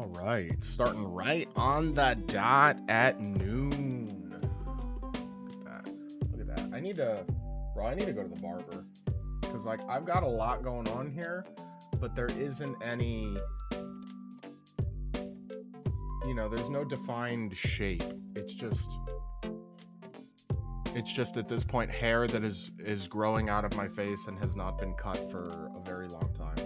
All right, starting right on the dot at noon. Look at that. Look at that. I need to go to the barber because like I've got a lot going on here, but there isn't any, there's no defined shape. It's just at this point hair that is growing out of my face and has not been cut for a very long time.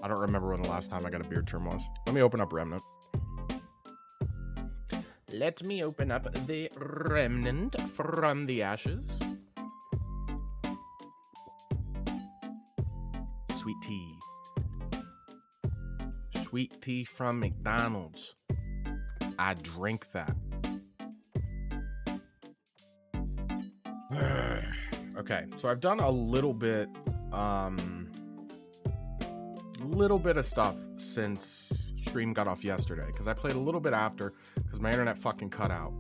I don't remember when the last time I got a beard trim was. Let me open up Remnant. Let me open up the Remnant from the ashes. Sweet tea. Sweet tea from McDonald's. I drink that. Okay, so I've done a little bit of stuff since stream got off yesterday because I played a little bit after because my internet fucking cut out,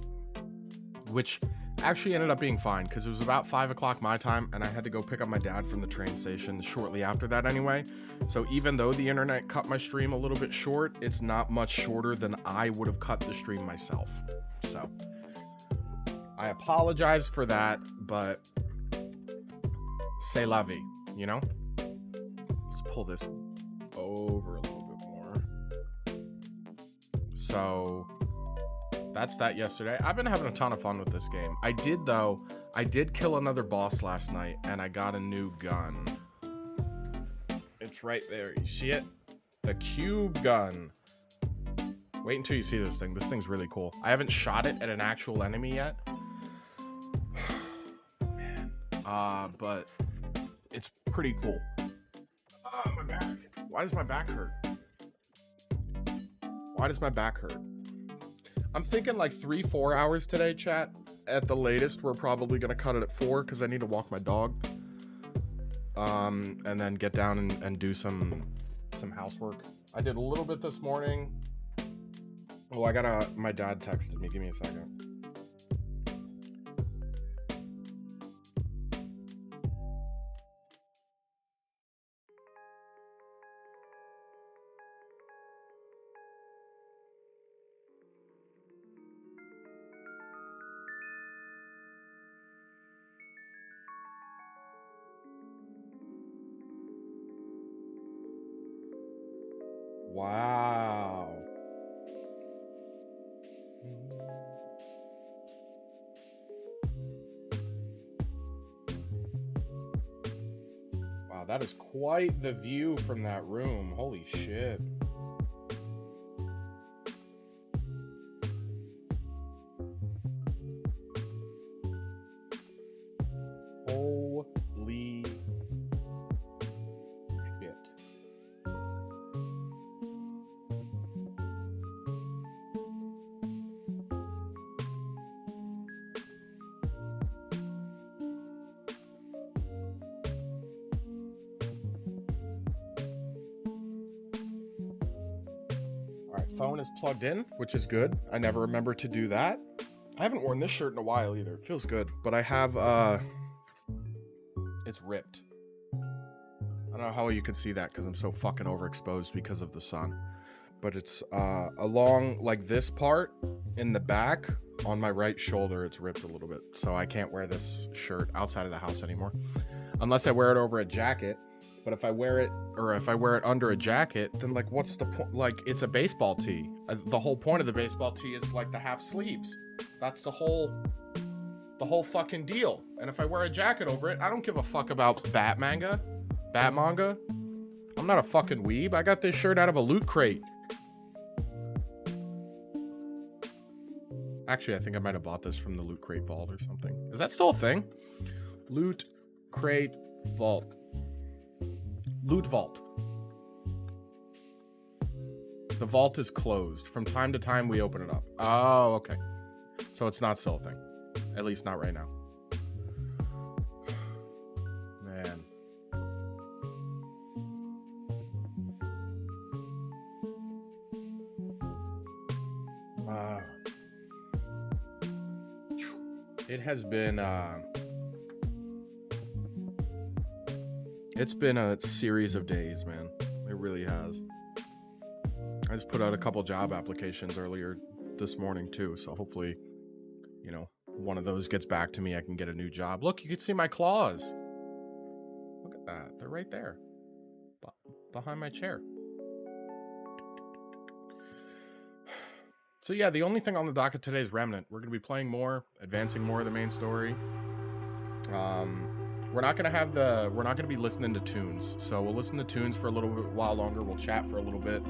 which actually ended up being fine because it was about 5 o'clock my time and I had to go pick up my dad from the train station shortly after that anyway. So even though the internet cut my stream a little bit short, it's not much shorter than I would have cut the stream myself. So I apologize for that, but c'est la vie, you know? Let's pull this over a little bit more. So that's that yesterday. I've been having a ton of fun with this game. I did kill another boss last night and I got a new gun. It's right there. You see it? The cube gun. Wait until you see this thing. This thing's really cool. I haven't shot it at an actual enemy yet. Man. But it's pretty cool. My back. Why does my back hurt? Why does my back hurt? I'm thinking like 3-4 hours today, chat. At the latest, we're probably gonna cut it at 4 because I need to walk my dog. And then get down and do some housework. I did a little bit this morning. Oh, my dad texted me. Give me a second. Wow. Wow, that is quite the view from that room. Holy shit. Holy shit. Phone is plugged in, which is good. I never remember to do that. I haven't worn this shirt in a while either. It feels good, but I have it's ripped. I don't know how you can see that because I'm so fucking overexposed because of the sun, but it's along like this part in the back on my right shoulder. It's ripped a little bit, so I can't wear this shirt outside of the house anymore unless I wear it over a jacket. But if I wear it under a jacket, then like what's the point? Like it's a baseball tee. The whole point of the baseball tee is like the half sleeves. That's the whole fucking deal. And if I wear a jacket over it, I don't give a fuck about bat manga. I'm not a fucking weeb. I got this shirt out of a loot crate. Actually, I think I might have bought this from the loot crate vault or something. Is that still a thing? Loot crate vault. Loot vault. The vault is closed. From time to time, we open it up. Oh, okay. So it's not still a thing. At least not right now. Man. It has been it's been a series of days, man. It really has. I just put out a couple job applications earlier this morning too, so hopefully, you know, one of those gets back to me. I can get a new job. Look, you can see my claws. Look at that. They're right there. Behind my chair. So yeah, the only thing on the docket today is Remnant. We're going to be playing more, advancing more of the main story. We're not going to be listening to tunes. So we'll listen to tunes for a little bit, while longer. We'll chat for a little bit,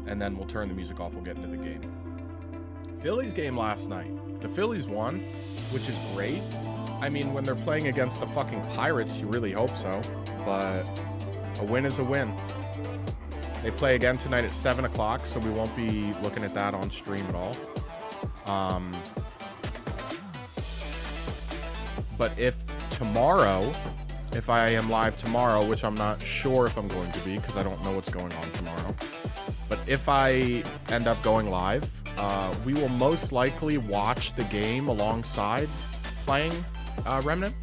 and then we'll turn the music off. We'll get into the game. Phillies game last night. The Phillies won, which is great. I mean, when they're playing against the fucking Pirates, you really hope so. But a win is a win. They play again tonight at 7 o'clock, so we won't be looking at that on stream at all. But if I am live tomorrow, which I'm not sure if I'm going to be because I don't know what's going on tomorrow, but if I end up going live, we will most likely watch the game alongside playing Remnant.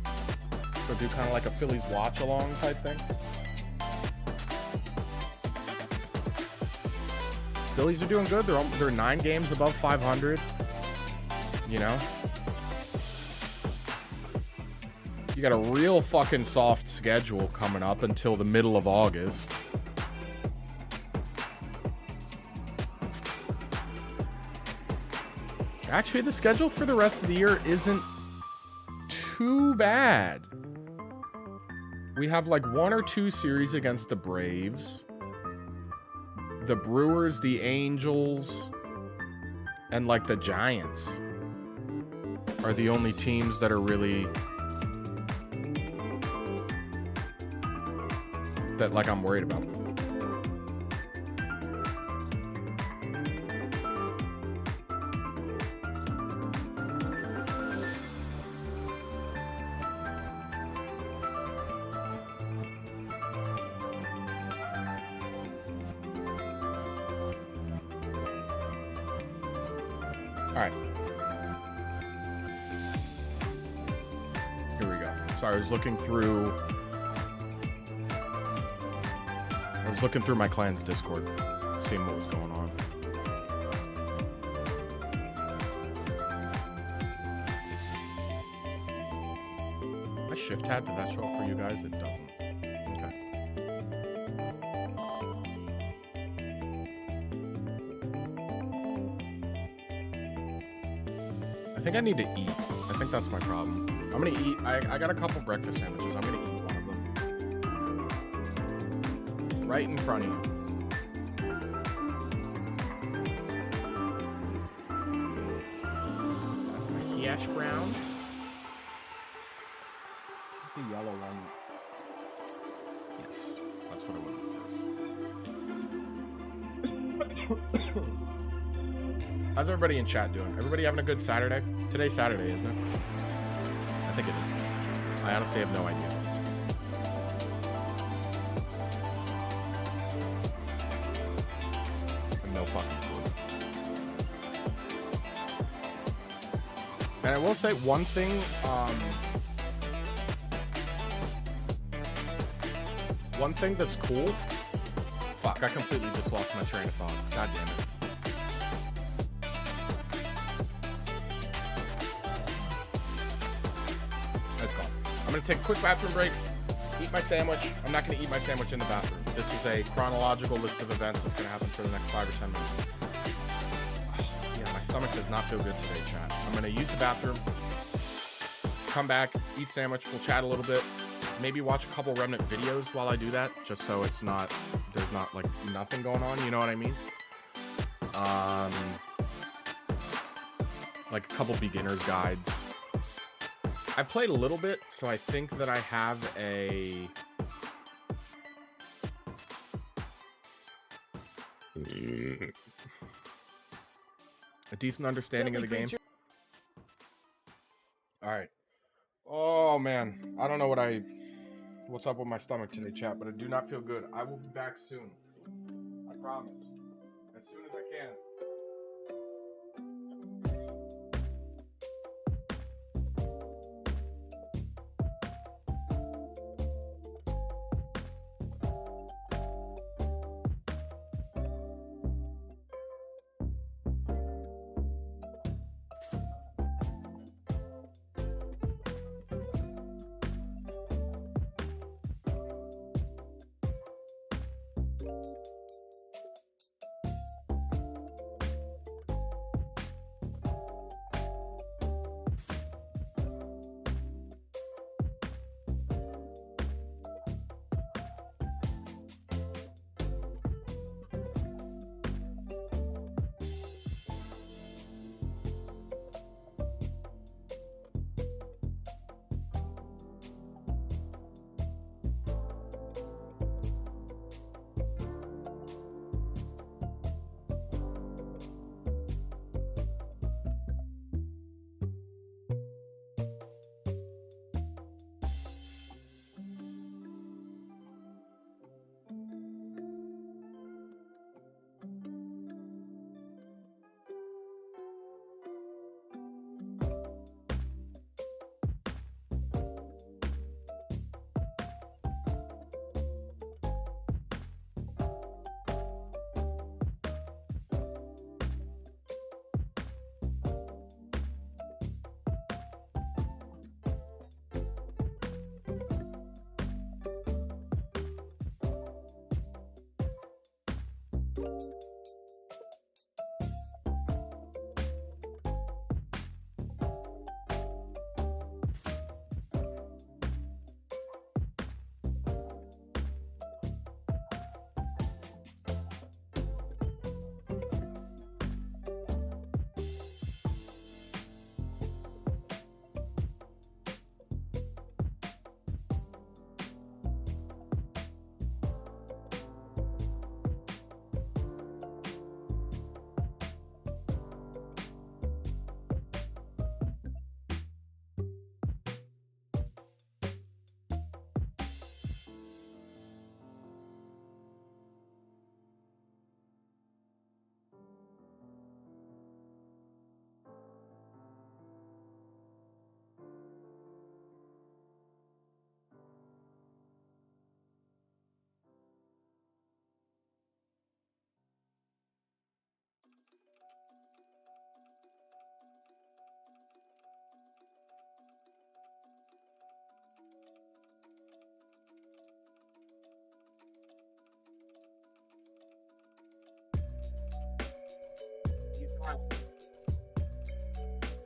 So do kind of like a Phillies watch along type thing. Phillies are doing good. They're 9 games above 500. You know? You got a real fucking soft schedule coming up until the middle of August. Actually, the schedule for the rest of the year isn't too bad. We have like 1 or 2 series against the Braves, the Brewers, the Angels, and like the Giants are the only teams that are really that like I'm worried about. Alright. Here we go. Sorry, I was looking through my clan's Discord, seeing what was going on. My shift tab, did that show up for you guys? It doesn't. Okay. I think I need to eat. I think that's my problem. I'm gonna eat. I got a couple breakfast sandwiches. I'm gonna eat one of them. Right in front of you. That's my hash brown. The yellow one. Yes, that's what it says. How's everybody in chat doing? Everybody having a good Saturday? Today's Saturday, isn't it? I think it is. I honestly have no idea. No fucking clue. And I will say one thing, one thing that's cool. Fuck, I completely just lost my train of thought. God damn it. Let's go. I'm gonna take a quick bathroom break, eat my sandwich. I'm not gonna eat my sandwich in the bathroom. This is a chronological list of events that's gonna happen for the next 5 or 10 minutes. Oh, yeah, my stomach does not feel good today, chat. I'm gonna use the bathroom, come back, eat sandwich, we'll chat a little bit. Maybe watch a couple Remnant videos while I do that, just so it's not, there's not like nothing going on, you know what I mean? Like a couple beginner's guides. I played a little bit, so I think that I have a decent understanding of the game. All right. Oh man, I don't know what's up with my stomach today, chat, but I do not feel good. I will be back soon. I promise. As soon as I can.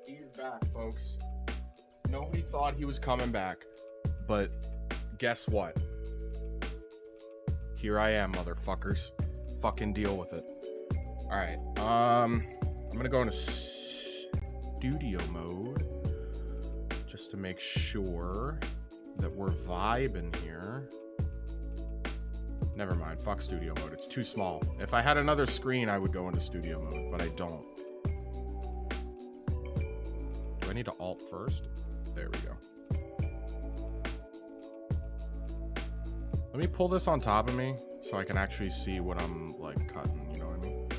He's back, folks. Nobody thought he was coming back, but guess what? Here I am, motherfuckers. Fucking deal with it. All right. I'm gonna go into studio mode just to make sure that we're vibing here. Never mind. Fuck studio mode. It's too small. If I had another screen, I would go into studio mode, but I don't. Do I need to alt first? There we go. Let me pull this on top of me so I can actually see what I'm like cutting, you know what I mean?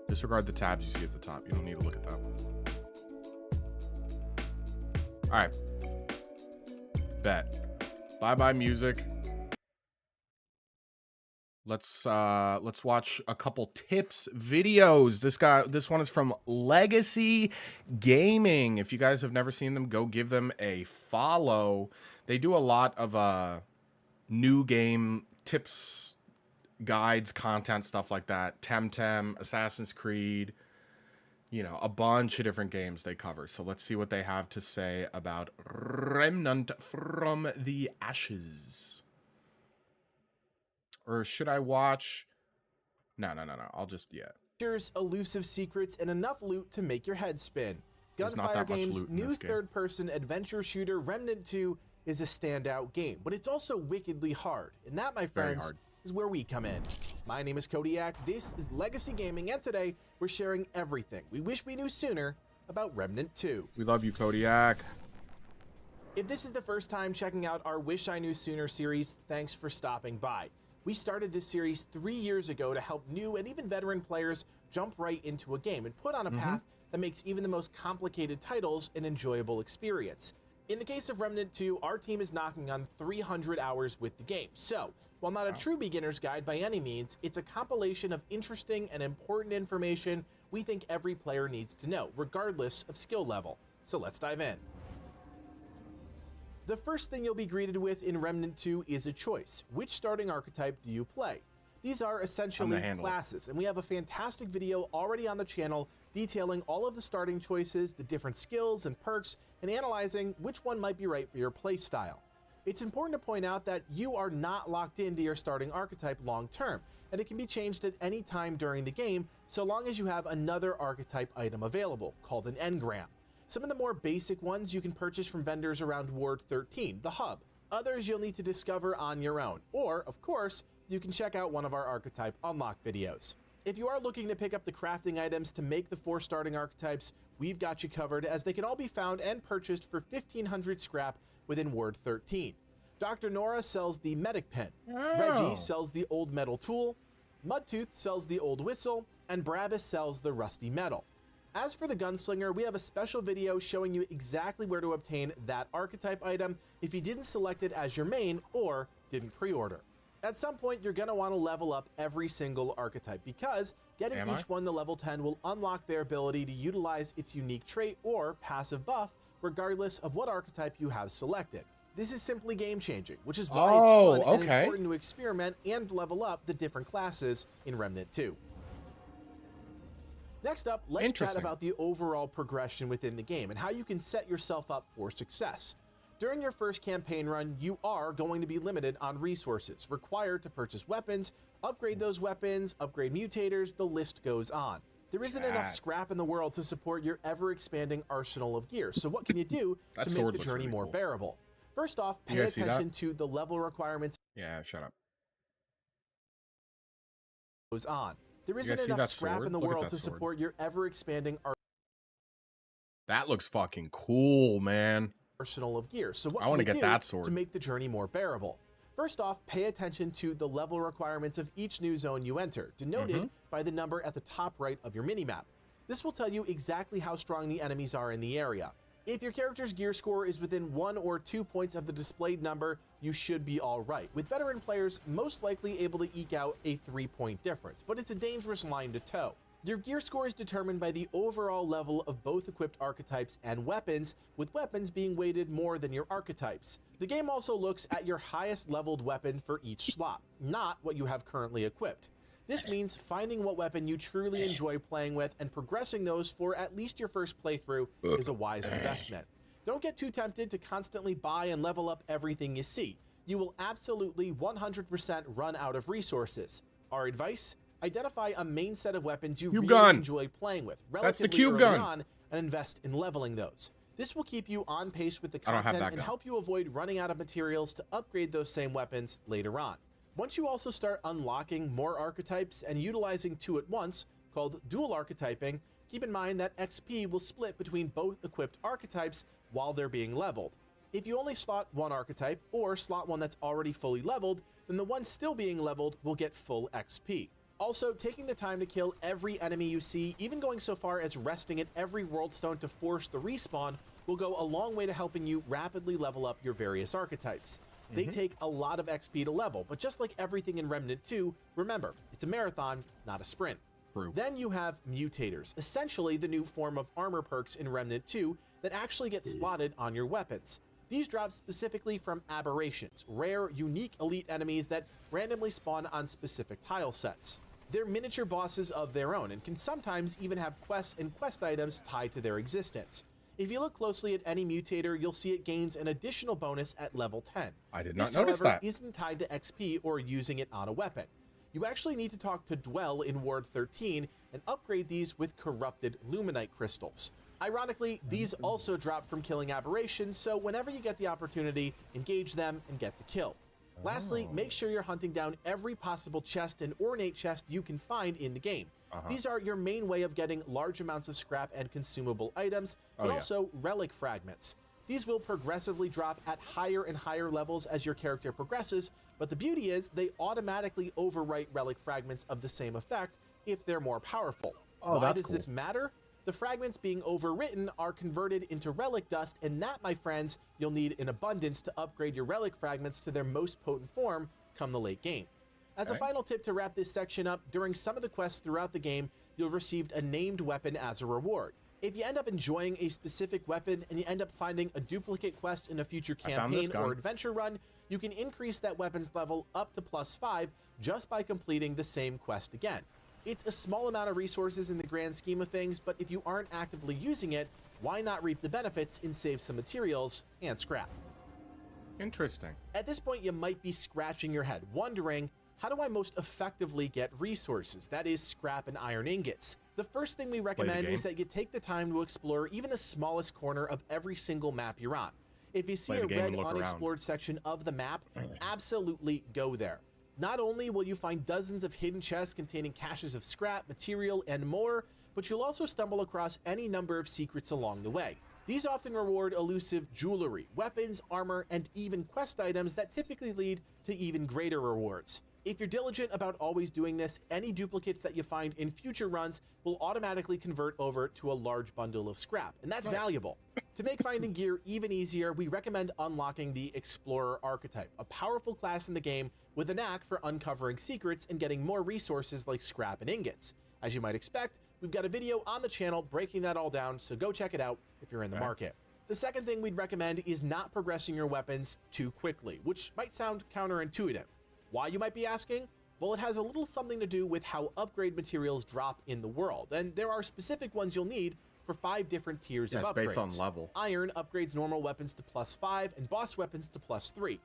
Disregard the tabs you see at the top. You don't need to look at that. All right. Bet. Bye-bye music. Let's watch a couple tips videos. This one is from Legacy Gaming. If you guys have never seen them, go give them a follow. They do a lot of new game tips, guides, content, stuff like that. Temtem, Assassin's Creed, you know, a bunch of different games they cover. So let's see what they have to say about Remnant from the Ashes. Or should I watch? No. I'll just, yeah. Features, elusive secrets, and enough loot to make your head spin. Gunfire Games' new third-person adventure shooter Remnant 2 is a standout game, but it's also wickedly hard. And that, my friends, is where we come in. My name is Kodiak, this is Legacy Gaming, and today we're sharing everything we wish we knew sooner about Remnant 2. We love you, Kodiak. If this is the first time checking out our Wish I Knew Sooner series, thanks for stopping by. We started this series 3 years ago to help new and even veteran players jump right into a game and put on a path that makes even the most complicated titles an enjoyable experience. In the case of Remnant 2, our team is knocking on 300 hours with the game. So, while not a true beginner's guide by any means, it's a compilation of interesting and important information we think every player needs to know, regardless of skill level. So let's dive in. The first thing you'll be greeted with in Remnant 2 is a choice. Which starting archetype do you play? These are essentially classes, and we have a fantastic video already on the channel detailing all of the starting choices, the different skills and perks, and analyzing which one might be right for your playstyle. It's important to point out that you are not locked into your starting archetype long term, and it can be changed at any time during the game so long as you have another archetype item available, called an engram. Some of the more basic ones you can purchase from vendors around Ward 13, the hub. Others you'll need to discover on your own, or, of course, you can check out one of our archetype unlock videos. If you are looking to pick up the crafting items to make the 4 starting archetypes, we've got you covered, as they can all be found and purchased for 1,500 scrap within Ward 13. Dr. Nora sells the medic pen, Reggie sells the old metal tool, Mudtooth sells the old whistle, and Brabus sells the rusty metal. As for the gunslinger, we have a special video showing you exactly where to obtain that archetype item if you didn't select it as your main or didn't pre-order. At some point, you're going to want to level up every single archetype, because getting each one to level 10 will unlock their ability to utilize its unique trait or passive buff regardless of what archetype you have selected. This is simply game changing, which is why it's fun and okay. important to experiment and level up the different classes in Remnant 2. Next up, let's chat about the overall progression within the game and how you can set yourself up for success. During your first campaign run, you are going to be limited on resources, required to purchase weapons, upgrade those weapons, upgrade mutators, the list goes on. There isn't enough scrap in the world to support your ever-expanding arsenal of gear, so what can you do to make the journey more bearable? First off, pay attention to the level requirements. Yeah, shut up. Goes on. There isn't enough scrap in the world to support your ever-expanding That looks fucking cool, man. Arsenal of gear. So what I want to get that sword to make the journey more bearable. First off, pay attention to the level requirements of each new zone you enter, denoted by the number at the top right of your minimap. This will tell you exactly how strong the enemies are in the area. If your character's gear score is within 1 or 2 points of the displayed number, you should be all right, with veteran players most likely able to eke out a 3-point difference, but it's a dangerous line to toe. Your gear score is determined by the overall level of both equipped archetypes and weapons, with weapons being weighted more than your archetypes. The game also looks at your highest leveled weapon for each slot, not what you have currently equipped. This means finding what weapon you truly enjoy playing with and progressing those for at least your first playthrough is a wise investment. Don't get too tempted to constantly buy and level up everything you see. You will absolutely 100% run out of resources. Our advice? Identify a main set of weapons you really enjoy playing with relatively early on and invest in leveling those. This will keep you on pace with the content and help you avoid running out of materials to upgrade those same weapons later on. Once you also start unlocking more archetypes and utilizing 2 at once, called dual archetyping, keep in mind that XP will split between both equipped archetypes while they're being leveled. If you only slot one archetype or slot one that's already fully leveled, then the one still being leveled will get full XP. Also, taking the time to kill every enemy you see, even going so far as resting at every world stone to force the respawn, will go a long way to helping you rapidly level up your various archetypes. They take a lot of XP to level, but just like everything in Remnant 2, remember, it's a marathon, not a sprint. True. Then you have mutators, essentially the new form of armor perks in Remnant 2 that actually get slotted on your weapons. These drop specifically from aberrations, rare, unique elite enemies that randomly spawn on specific tile sets. They're miniature bosses of their own and can sometimes even have quests and quest items tied to their existence. If you look closely at any mutator, you'll see it gains an additional bonus at level 10. I did not notice that. This, however, isn't tied to XP or using it on a weapon. You actually need to talk to Dwell in Ward 13 and upgrade these with corrupted luminite crystals. Ironically, these also drop from killing aberrations, so whenever you get the opportunity, engage them and get the kill. Lastly, make sure you're hunting down every possible chest and ornate chest you can find in the game. These are your main way of getting large amounts of scrap and consumable items, but also relic fragments. These will progressively drop at higher and higher levels as your character progresses, but the beauty is they automatically overwrite relic fragments of the same effect if they're more powerful. Why does this matter? The fragments being overwritten are converted into relic dust, and that, my friends, you'll need in abundance to upgrade your relic fragments to their most potent form come the late game. As a final tip to wrap this section up, during some of the quests throughout the game, you'll receive a named weapon as a reward. If you end up enjoying a specific weapon and you end up finding a duplicate quest in a future campaign or adventure run, you can increase that weapon's level up to +5 just by completing the same quest again. It's a small amount of resources in the grand scheme of things, but if you aren't actively using it, why not reap the benefits and save some materials and scrap? Interesting. At this point, you might be scratching your head, wondering, how do I most effectively get resources, that is scrap and iron ingots? The first thing we recommend is that you take the time to explore even the smallest corner of every single map you're on. If you see a red unexplored section of the map, absolutely go there. Not only will you find dozens of hidden chests containing caches of scrap, material, and more, but you'll also stumble across any number of secrets along the way. These often reward elusive jewelry, weapons, armor, and even quest items that typically lead to even greater rewards. If you're diligent about always doing this, any duplicates that you find in future runs will automatically convert over to a large bundle of scrap, and that's valuable. To make finding gear even easier, we recommend unlocking the Explorer archetype, a powerful class in the game with a knack for uncovering secrets and getting more resources like scrap and ingots. As you might expect, we've got a video on the channel breaking that all down, so go check it out if you're in the market. The second thing we'd recommend is not progressing your weapons too quickly, which might sound counterintuitive. Why, you might be asking? Well, it has a little something to do with how upgrade materials drop in the world, and there are specific ones you'll need for 5 different tiers of upgrades. It's based on level. Iron upgrades normal weapons to +5 and boss weapons to +3.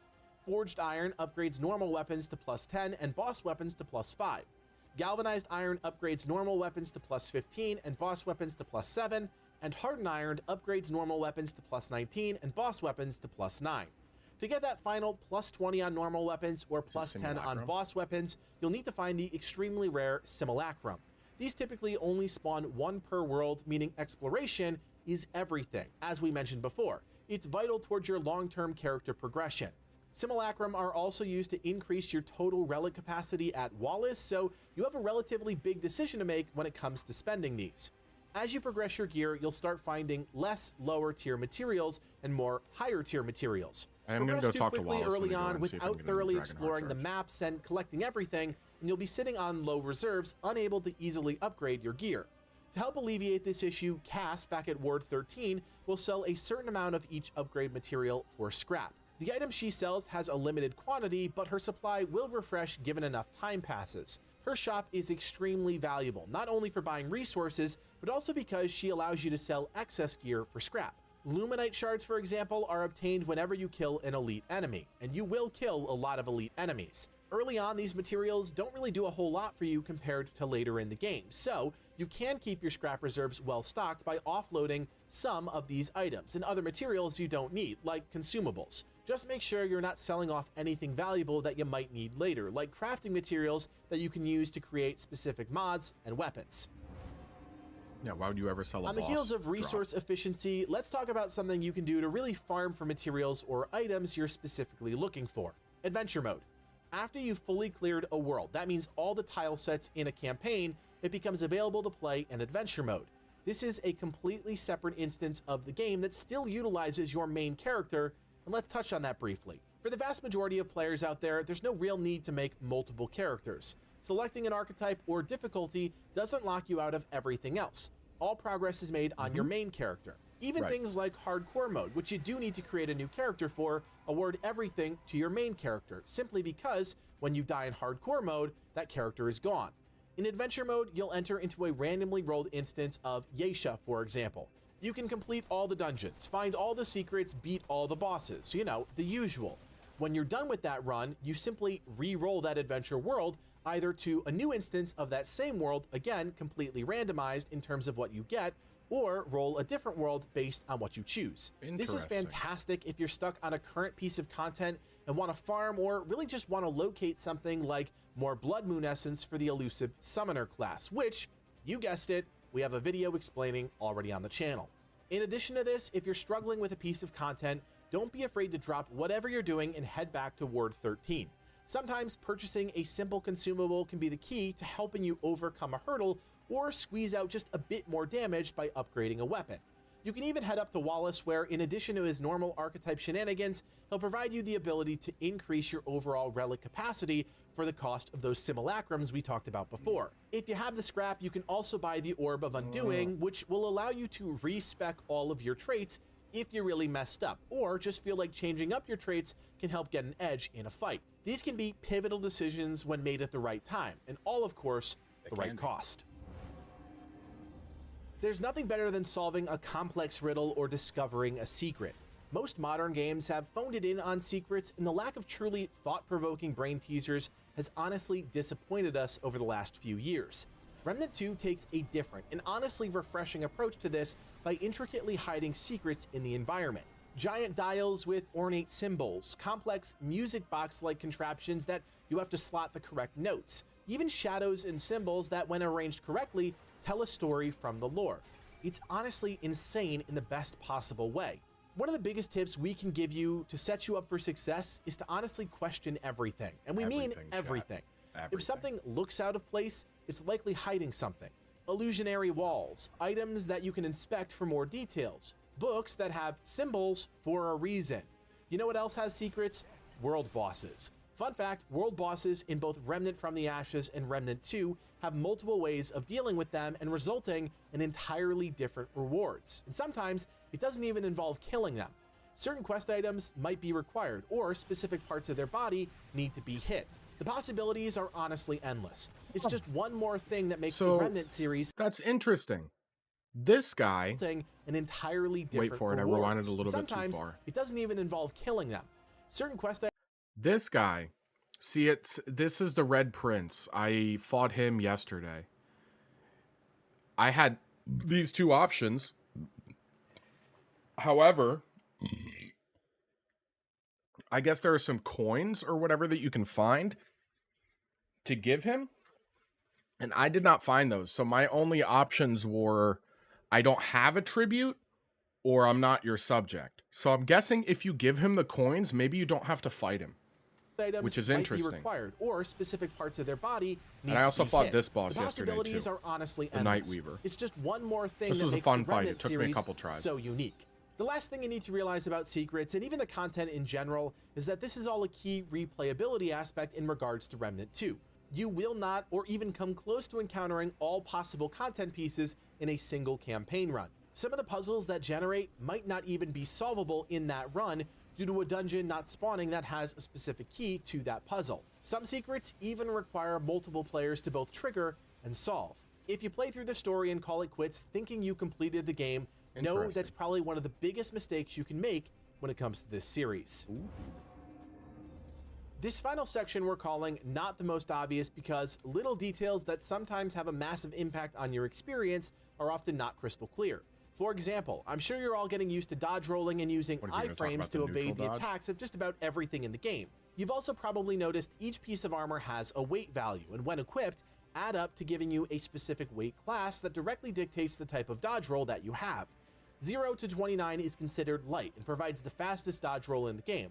Forged iron upgrades normal weapons to +10 and boss weapons to +5. Galvanized iron upgrades normal weapons to +15 and boss weapons to +7. And hardened iron upgrades normal weapons to +19 and boss weapons to +9. To get that final +20 on normal weapons or +10 on boss weapons, you'll need to find the extremely rare Simulacrum. These typically only spawn 1 per world, meaning exploration is everything. As we mentioned before, it's vital towards your long-term character progression. Simulacrum are also used to increase your total relic capacity at Wallace, so you have a relatively big decision to make when it comes to spending these. As you progress your gear, you'll start finding less lower tier materials and more higher tier materials. I'm going to go talk to Wallace early on without thoroughly exploring the maps and collecting everything, and you'll be sitting on low reserves, unable to easily upgrade your gear. To help alleviate this issue, Cass back at Ward 13 will sell a certain amount of each upgrade material for scrap. The item she sells has a limited quantity, but her supply will refresh given enough time passes. Her shop is extremely valuable, not only for buying resources, but also because she allows you to sell excess gear for scrap. Luminite shards, for example, are obtained whenever you kill an elite enemy, and you will kill a lot of elite enemies. Early on, these materials don't really do a whole lot for you compared to later in the game, so you can keep your scrap reserves well stocked by offloading some of these items and other materials you don't need, like consumables. Just make sure you're not selling off anything valuable that you might need later, like crafting materials that you can use to create specific mods and weapons. Yeah, why would you ever sell a boss On the heels of resource efficiency, let's talk about something you can do to really farm for materials or items you're specifically looking for. Adventure mode. After you've fully cleared a world, that means all the tile sets in a campaign, it becomes available to play in adventure mode. This is a completely separate instance of the game that still utilizes your main character, and let's touch on that briefly. For the vast majority of players out there, there's no real need to make multiple characters. Selecting an archetype or difficulty doesn't lock you out of everything else. All progress is made on your main character. Even things like hardcore mode, which you do need to create a new character for, award everything to your main character, simply because when you die in hardcore mode, that character is gone. In adventure mode, you'll enter into a randomly rolled instance of Yeisha, for example. You can complete all the dungeons, find all the secrets, beat all the bosses, you know, the usual. When you're done with that run, you simply re-roll that adventure world either to a new instance of that same world, again, completely randomized in terms of what you get, or roll a different world based on what you choose. This is fantastic if you're stuck on a current piece of content and want to farm, or really just want to locate something like more Blood Moon Essence for the elusive Summoner class, which, you guessed it, we have a video explaining already on the channel. In addition to this, if you're struggling with a piece of content, don't be afraid to drop whatever you're doing and head back to Ward 13. Sometimes purchasing a simple consumable can be the key to helping you overcome a hurdle or squeeze out just a bit more damage by upgrading a weapon. You can even head up to Wallace, where in addition to his normal archetype shenanigans, he'll provide you the ability to increase your overall relic capacity for the cost of those simulacrums we talked about before. If you have the scrap, you can also buy the Orb of Undoing, which will allow you to respec all of your traits if you're really messed up, or just feel like changing up your traits can help get an edge in a fight. These can be pivotal decisions when made at the right time, and all, of course, the right cost. There's nothing better than solving a complex riddle or discovering a secret. Most modern games have phoned it in on secrets, and the lack of truly thought-provoking brain teasers has honestly disappointed us over the last few years. Remnant 2 takes a different and honestly refreshing approach to this by intricately hiding secrets in the environment. Giant dials with ornate symbols, complex music box-like contraptions that you have to slot the correct notes, even shadows and symbols that, when arranged correctly, tell a story from the lore. It's honestly insane in the best possible way. One of the biggest tips we can give you to set you up for success is to honestly question everything. And we mean everything. If something looks out of place, it's likely hiding something. Illusionary walls, items that you can inspect for more details, books that have symbols for a reason. You know what else has secrets? World bosses. Fun fact, world bosses in both Remnant from the Ashes and Remnant 2 have multiple ways of dealing with them and resulting in entirely different rewards. And sometimes it doesn't even involve killing them. Certain quest items might be required, or specific parts of their body need to be hit. The possibilities are honestly endless. It's just one more thing that makes the Remnant series... That's interesting. This guy... an entirely different Wait for it, rewards. I rewinded a little bit too far. Sometimes it doesn't even involve killing them. Certain quest items... This guy, see, this is the Red Prince. I fought him yesterday. I had these two options. However, I guess there are some coins or whatever that you can find to give him. And I did not find those. So my only options were I don't have a tribute or I'm not your subject. So I'm guessing if you give him the coins, maybe you don't have to fight him. Which is interesting. Required, or specific parts of their body need and I also to be fought hit. this boss the yesterday possibilities too. Are honestly the endless. Nightweaver. It's just one more thing this that was makes a fun the fight. Remnant It took me a series couple tries. so unique. The last thing you need to realize about secrets and even the content in general is that this is all a key replayability aspect in regards to Remnant 2. You will not or even come close to encountering all possible content pieces in a single campaign run. Some of the puzzles that generate might not even be solvable in that run due to a dungeon not spawning that has a specific key to that puzzle. Some secrets even require multiple players to both trigger and solve. If you play through the story and call it quits thinking you completed the game, know that's probably one of the biggest mistakes you can make when it comes to this series. Ooh. This final section we're calling not the most obvious because little details that sometimes have a massive impact on your experience are often not crystal clear. For example, I'm sure you're all getting used to dodge rolling and using iframes to evade the attacks of just about everything in the game. You've also probably noticed each piece of armor has a weight value, and when equipped, add up to giving you a specific weight class that directly dictates the type of dodge roll that you have. 0 to 29 is considered light and provides the fastest dodge roll in the game.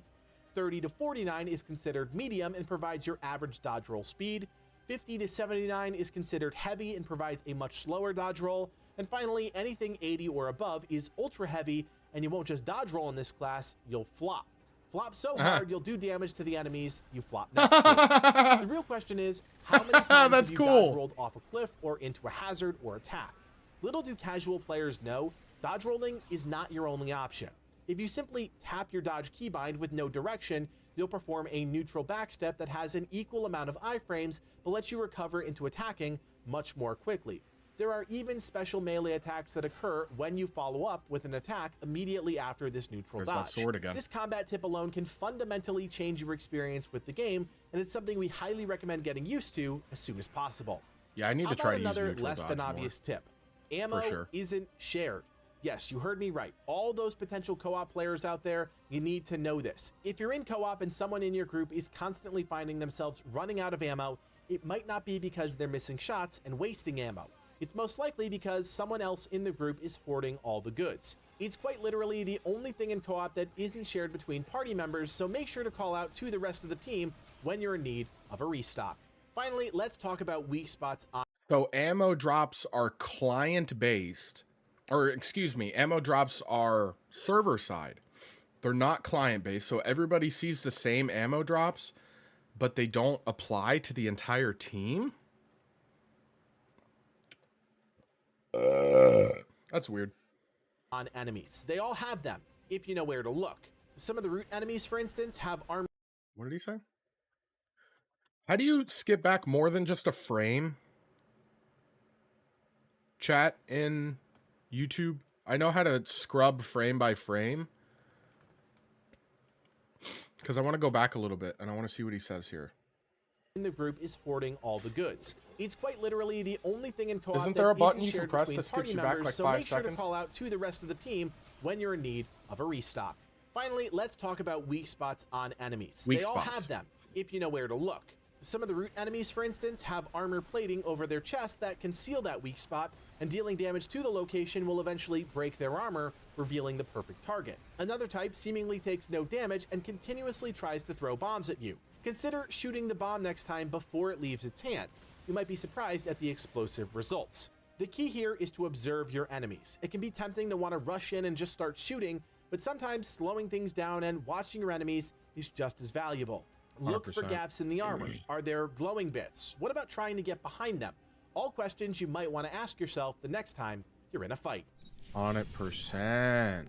30 to 49 is considered medium and provides your average dodge roll speed. 50 to 79 is considered heavy and provides a much slower dodge roll. And finally, anything 80 or above is ultra heavy, and you won't just dodge roll in this class, you'll flop. Flop so hard, you'll do damage to the enemies you flop next to. The real question is, how many times have you dodge rolled off a cliff or into a hazard or attack? Little do casual players know, dodge rolling is not your only option. If you simply tap your dodge keybind with no direction, you'll perform a neutral backstep that has an equal amount of iframes, but lets you recover into attacking much more quickly. There are even special melee attacks that occur when you follow up with an attack immediately after this neutral dodge. That sword again. This combat tip alone can fundamentally change your experience with the game, and it's something we highly recommend getting used to as soon as possible. Yeah, I need to try to use another neutral less dodge than obvious tip. Ammo isn't shared. Yes, you heard me right. All those potential co-op players out there, you need to know this. If you're in co-op and someone in your group is constantly finding themselves running out of ammo, it might not be because they're missing shots and wasting ammo. It's most likely because someone else in the group is hoarding all the goods. It's quite literally the only thing in co-op that isn't shared between party members, so make sure to call out to the rest of the team when you're in need of a restock. Finally, let's talk about weak spots on... So ammo drops are client-based, or excuse me, ammo drops are server-side. They're not client-based, so everybody sees the same ammo drops, but they don't apply to the entire team? That's weird. On enemies. They all have them, if you know where to look. Some of the root enemies, for instance, have armor. What did he say? How do you skip back more than just a frame? Chat in YouTube. I know how to scrub frame by frame. Because I want to go back a little bit, and I want to see what he says here. In the group is hoarding all the goods. It's quite literally the only thing in co-op. Isn't there a button you can press that skips you back like 5 seconds? So make sure to call out to the rest of the team when you're in need of a restock. Finally, let's talk about weak spots on enemies. They all have them, if you know where to look. Some of the root enemies, for instance, have armor plating over their chest that conceal that weak spot, and dealing damage to the location will eventually break their armor, revealing the perfect target. Another type seemingly takes no damage and continuously tries to throw bombs at you. Consider shooting the bomb next time before it leaves its hand. You might be surprised at the explosive results. The key here is to observe your enemies. It can be tempting to want to rush in and just start shooting, but sometimes slowing things down and watching your enemies is just as valuable. Look for 100%. gaps in the armor. Are there glowing bits? What about trying to get behind them? All questions you might want to ask yourself the next time you're in a fight. 100%.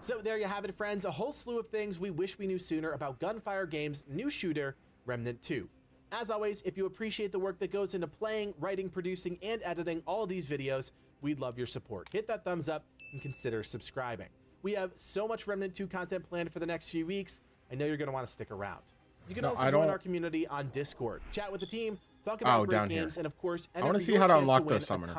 So there you have it, friends. A whole slew of things we wish we knew sooner about Gunfire Games' new shooter, Remnant 2. As always, if you appreciate the work that goes into playing, writing, producing, and editing all of these videos, we'd love your support. Hit that thumbs up and consider subscribing. We have so much Remnant 2 content planned for the next few weeks. I know you're going to want to stick around. You can also join our community on Discord, chat with the team, talk about great games, and of course, I want to see how to unlock the summoner.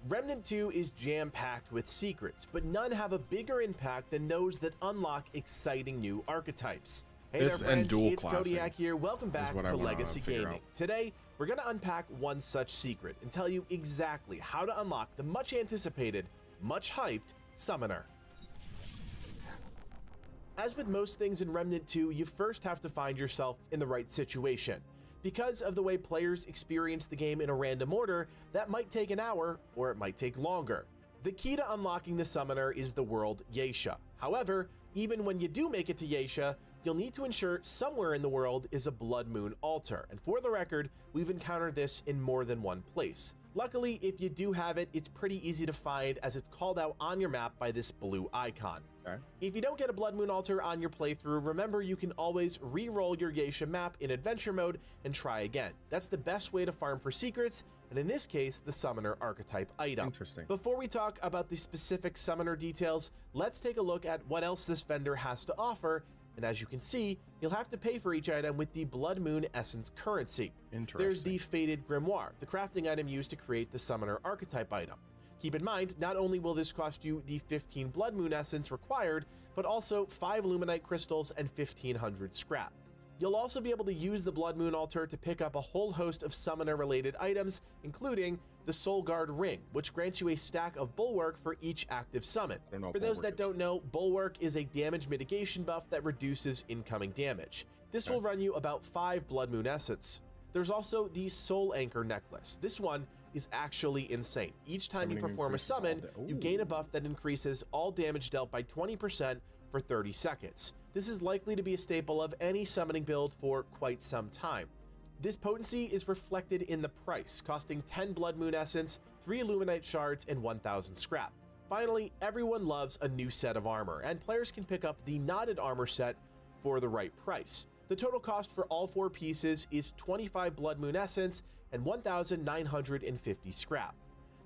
Remnant 2 is jam-packed with secrets, but none have a bigger impact than those that unlock exciting new archetypes. Hey there, friends, it's Kodiak here. Welcome back to Legacy Gaming. Today, we're going to unpack one such secret and tell you exactly how to unlock the much-anticipated, much-hyped Summoner. As with most things in Remnant 2, you first have to find yourself in the right situation. Because of the way players experience the game in a random order, that might take an hour or it might take longer. The key to unlocking the Summoner is the world Yeisha. However, even when you do make it to Yeisha, you'll need to ensure somewhere in the world is a Blood Moon altar. And for the record, we've encountered this in more than one place. Luckily, if you do have it, it's pretty easy to find as it's called out on your map by this blue icon. Okay. If you don't get a Blood Moon altar on your playthrough, remember you can always re-roll your Yeisha map in adventure mode and try again. That's the best way to farm for secrets, and in this case, the Summoner archetype item. Interesting. Before we talk about the specific Summoner details, let's take a look at what else this vendor has to offer. And as you can see, you'll have to pay for each item with the Blood Moon Essence currency. Interesting. There's the Faded Grimoire, the crafting item used to create the Summoner archetype item. Keep in mind, not only will this cost you the 15 Blood Moon Essence required, but also 5 Luminite crystals and 1500 scrap. You'll also be able to use the Blood Moon altar to pick up a whole host of Summoner-related items, including the Soul Guard Ring, which grants you a stack of Bulwark for each active summon. For those that don't know, Bulwark is a damage mitigation buff that reduces incoming damage. This will run you about 5 Blood Moon Essence. There's also the Soul Anchor necklace. This one is actually insane. Each time you perform a summon, you gain a buff that increases all damage dealt by 20% for 30 seconds. This is likely to be a staple of any summoning build for quite some time. This potency is reflected in the price, costing 10 Blood Moon Essence, 3 Luminite Shards, and 1000 scrap. Finally, everyone loves a new set of armor, and players can pick up the Knotted Armor set for the right price. The total cost for all 4 pieces is 25 Blood Moon Essence and 1950 scrap.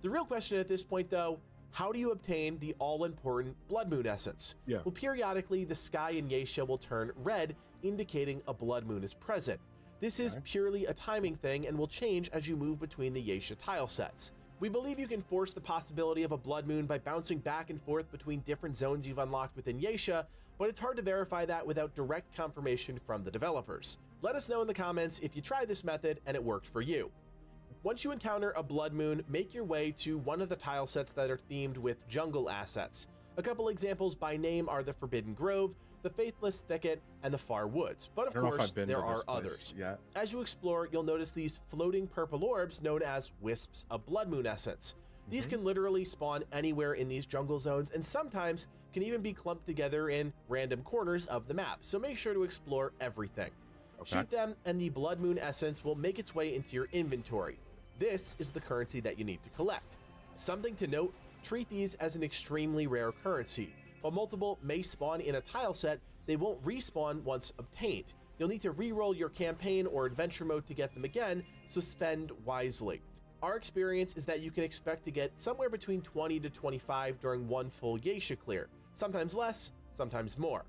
The real question at this point, though, how do you obtain the all-important Blood Moon Essence? Well, periodically, the sky in Yeisha will turn red, indicating a Blood Moon is present. This is purely a timing thing and will change as you move between the Yeisha tile sets. We believe you can force the possibility of a Blood Moon by bouncing back and forth between different zones you've unlocked within Yeisha, but it's hard to verify that without direct confirmation from the developers. Let us know in the comments if you tried this method and it worked for you. Once you encounter a Blood Moon, make your way to one of the tile sets that are themed with jungle assets. A couple examples by name are the Forbidden Grove, the Faithless Thicket, and the Far Woods, but of course there are others. As you explore, you'll notice these floating purple orbs known as Wisps of Blood Moon Essence. These can literally spawn anywhere in these jungle zones and sometimes can even be clumped together in random corners of the map, so make sure to explore everything. Shoot them and the Blood Moon Essence will make its way into your inventory. This is the currency that you need to collect. Something to note, treat these as an extremely rare currency. While multiple may spawn in a tile set, they won't respawn once obtained. You'll need to re-roll your campaign or adventure mode to get them again, so spend wisely. Our experience is that you can expect to get somewhere between 20 to 25 during one full Yeisha clear, sometimes less, sometimes more.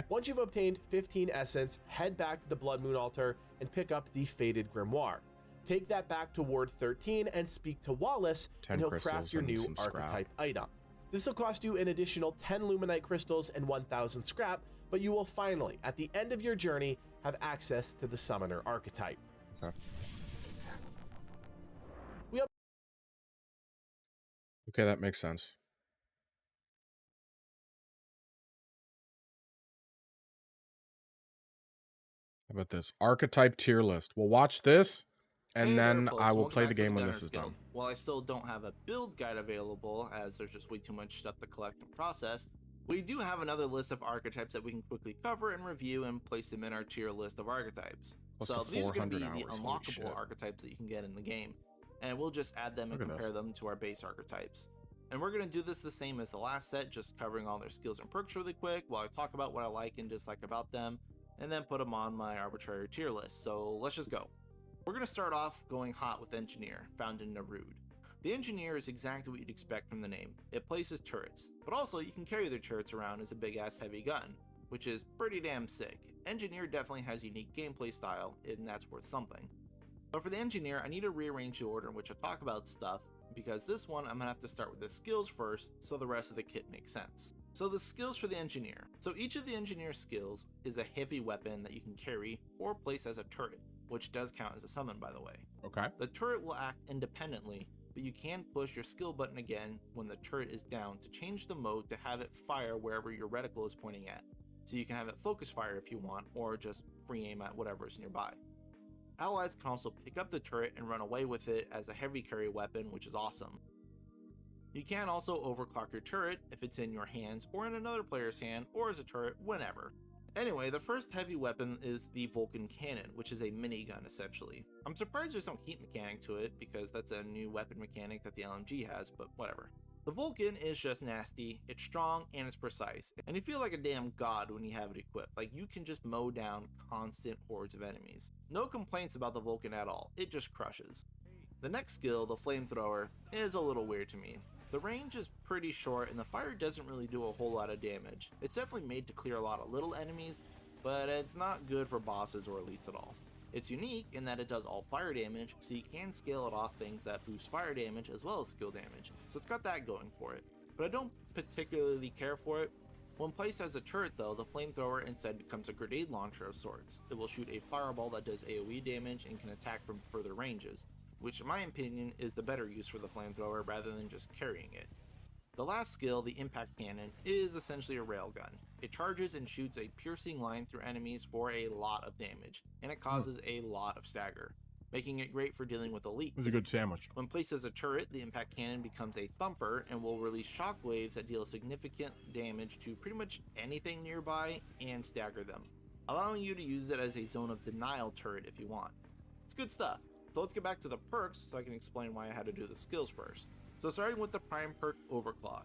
Once you've obtained 15 Essence, head back to the Blood Moon altar and pick up the Faded Grimoire. Take that back to Ward 13 and speak to Wallace, and he'll craft your new archetype item. This will cost you an additional 10 Luminite crystals and 1000 scrap, but you will finally, at the end of your journey, have access to the Summoner archetype. Okay, that makes sense. How about this? Archetype tier list. We'll watch this, and then I will play the game when this is done. While I still don't have a build guide available, as there's just way too much stuff to collect and process, We do have another list of archetypes that we can quickly cover and review and place them in our tier list of archetypes. So these are going to be the unlockable archetypes that you can get in the game, and we'll just add them and compare them to our base archetypes. And we're going to do this the same as the last set, just covering all their skills and perks really quick while I talk about what I like and dislike about them, and then put them on my arbitrary tier list. So let's just go. We're going to start off going hot with Engineer, found in Narude. The Engineer is exactly what you'd expect from the name. It places turrets, but also you can carry their turrets around as a big ass heavy gun, which is pretty damn sick. Engineer definitely has unique gameplay style, and that's worth something. But for the Engineer, I need to rearrange the order in which I talk about stuff, because this one I'm gonna have to start with the skills first, so the rest of the kit makes sense. So the skills for the Engineer. So each of the Engineer skills is a heavy weapon that you can carry or place as a turret, which does count as a summon, by the way. Okay. The turret will act independently, but you can push your skill button again when the turret is down to change the mode to have it fire wherever your reticle is pointing at. So you can have it focus fire if you want, or just free aim at whatever is nearby. Allies can also pick up the turret and run away with it as a heavy carry weapon, which is awesome. You can also overclock your turret if it's in your hands or in another player's hand or as a turret, whenever. Anyway, the first heavy weapon is the Vulcan Cannon, which is a minigun essentially. I'm surprised there's no heat mechanic to it because that's a new weapon mechanic that the LMG has, but whatever. The Vulcan is just nasty, it's strong, and it's precise, and you feel like a damn god when you have it equipped. Like, you can just mow down constant hordes of enemies. No complaints about the Vulcan at all, it just crushes. The next skill, the Flamethrower, is a little weird to me. The range is pretty short and the fire doesn't really do a whole lot of damage. It's definitely made to clear a lot of little enemies, but it's not good for bosses or elites at all. It's unique in that it does all fire damage, so you can scale it off things that boost fire damage as well as skill damage, so it's got that going for it. But I don't particularly care for it. When placed as a turret though, the Flamethrower instead becomes a grenade launcher of sorts. It will shoot a fireball that does AoE damage and can attack from further ranges, which in my opinion is the better use for the Flamethrower rather than just carrying it. The last skill, the Impact Cannon, is essentially a railgun. It charges and shoots a piercing line through enemies for a lot of damage, and it causes a lot of stagger, making it great for dealing with elites. It's a good sandwich. When placed as a turret, the Impact Cannon becomes a thumper and will release shockwaves that deal significant damage to pretty much anything nearby and stagger them, allowing you to use it as a zone of denial turret if you want. It's good stuff. So let's get back to the perks so I can explain why I had to do the skills first. So starting with the prime perk, Overclock.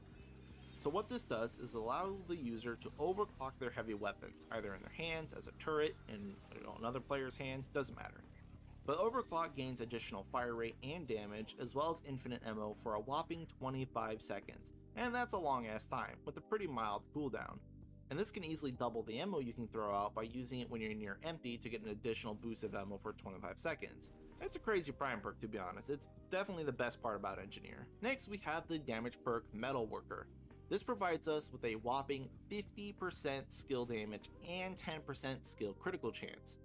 So what this does is allow the user to overclock their heavy weapons, either in their hands, as a turret, in another player's hands, doesn't matter. But Overclock gains additional fire rate and damage, as well as infinite ammo for a whopping 25 seconds. And that's a long ass time, with a pretty mild cooldown. And this can easily double the ammo you can throw out by using it when you're near empty to get an additional boost of ammo for 25 seconds. It's a crazy prime perk, to be honest. It's definitely the best part about Engineer. Next, we have the damage perk, Metal Worker. This provides us with a whopping 50% skill damage and 10% skill critical chance.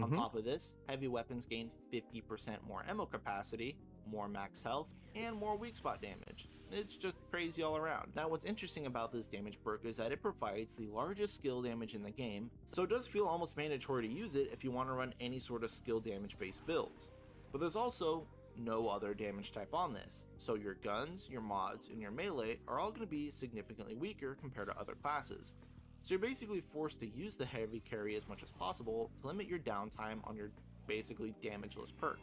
On top of this, heavy weapons gain 50% more ammo capacity, more max health, and more weak spot damage. It's just crazy all around. Now what's interesting about this damage perk is that it provides the largest skill damage in the game, so it does feel almost mandatory to use it if you want to run any sort of skill damage based builds. But there's also no other damage type on this, so your guns, your mods, and your melee are all going to be significantly weaker compared to other classes. So you're basically forced to use the heavy carry as much as possible to limit your downtime on your basically damageless perk.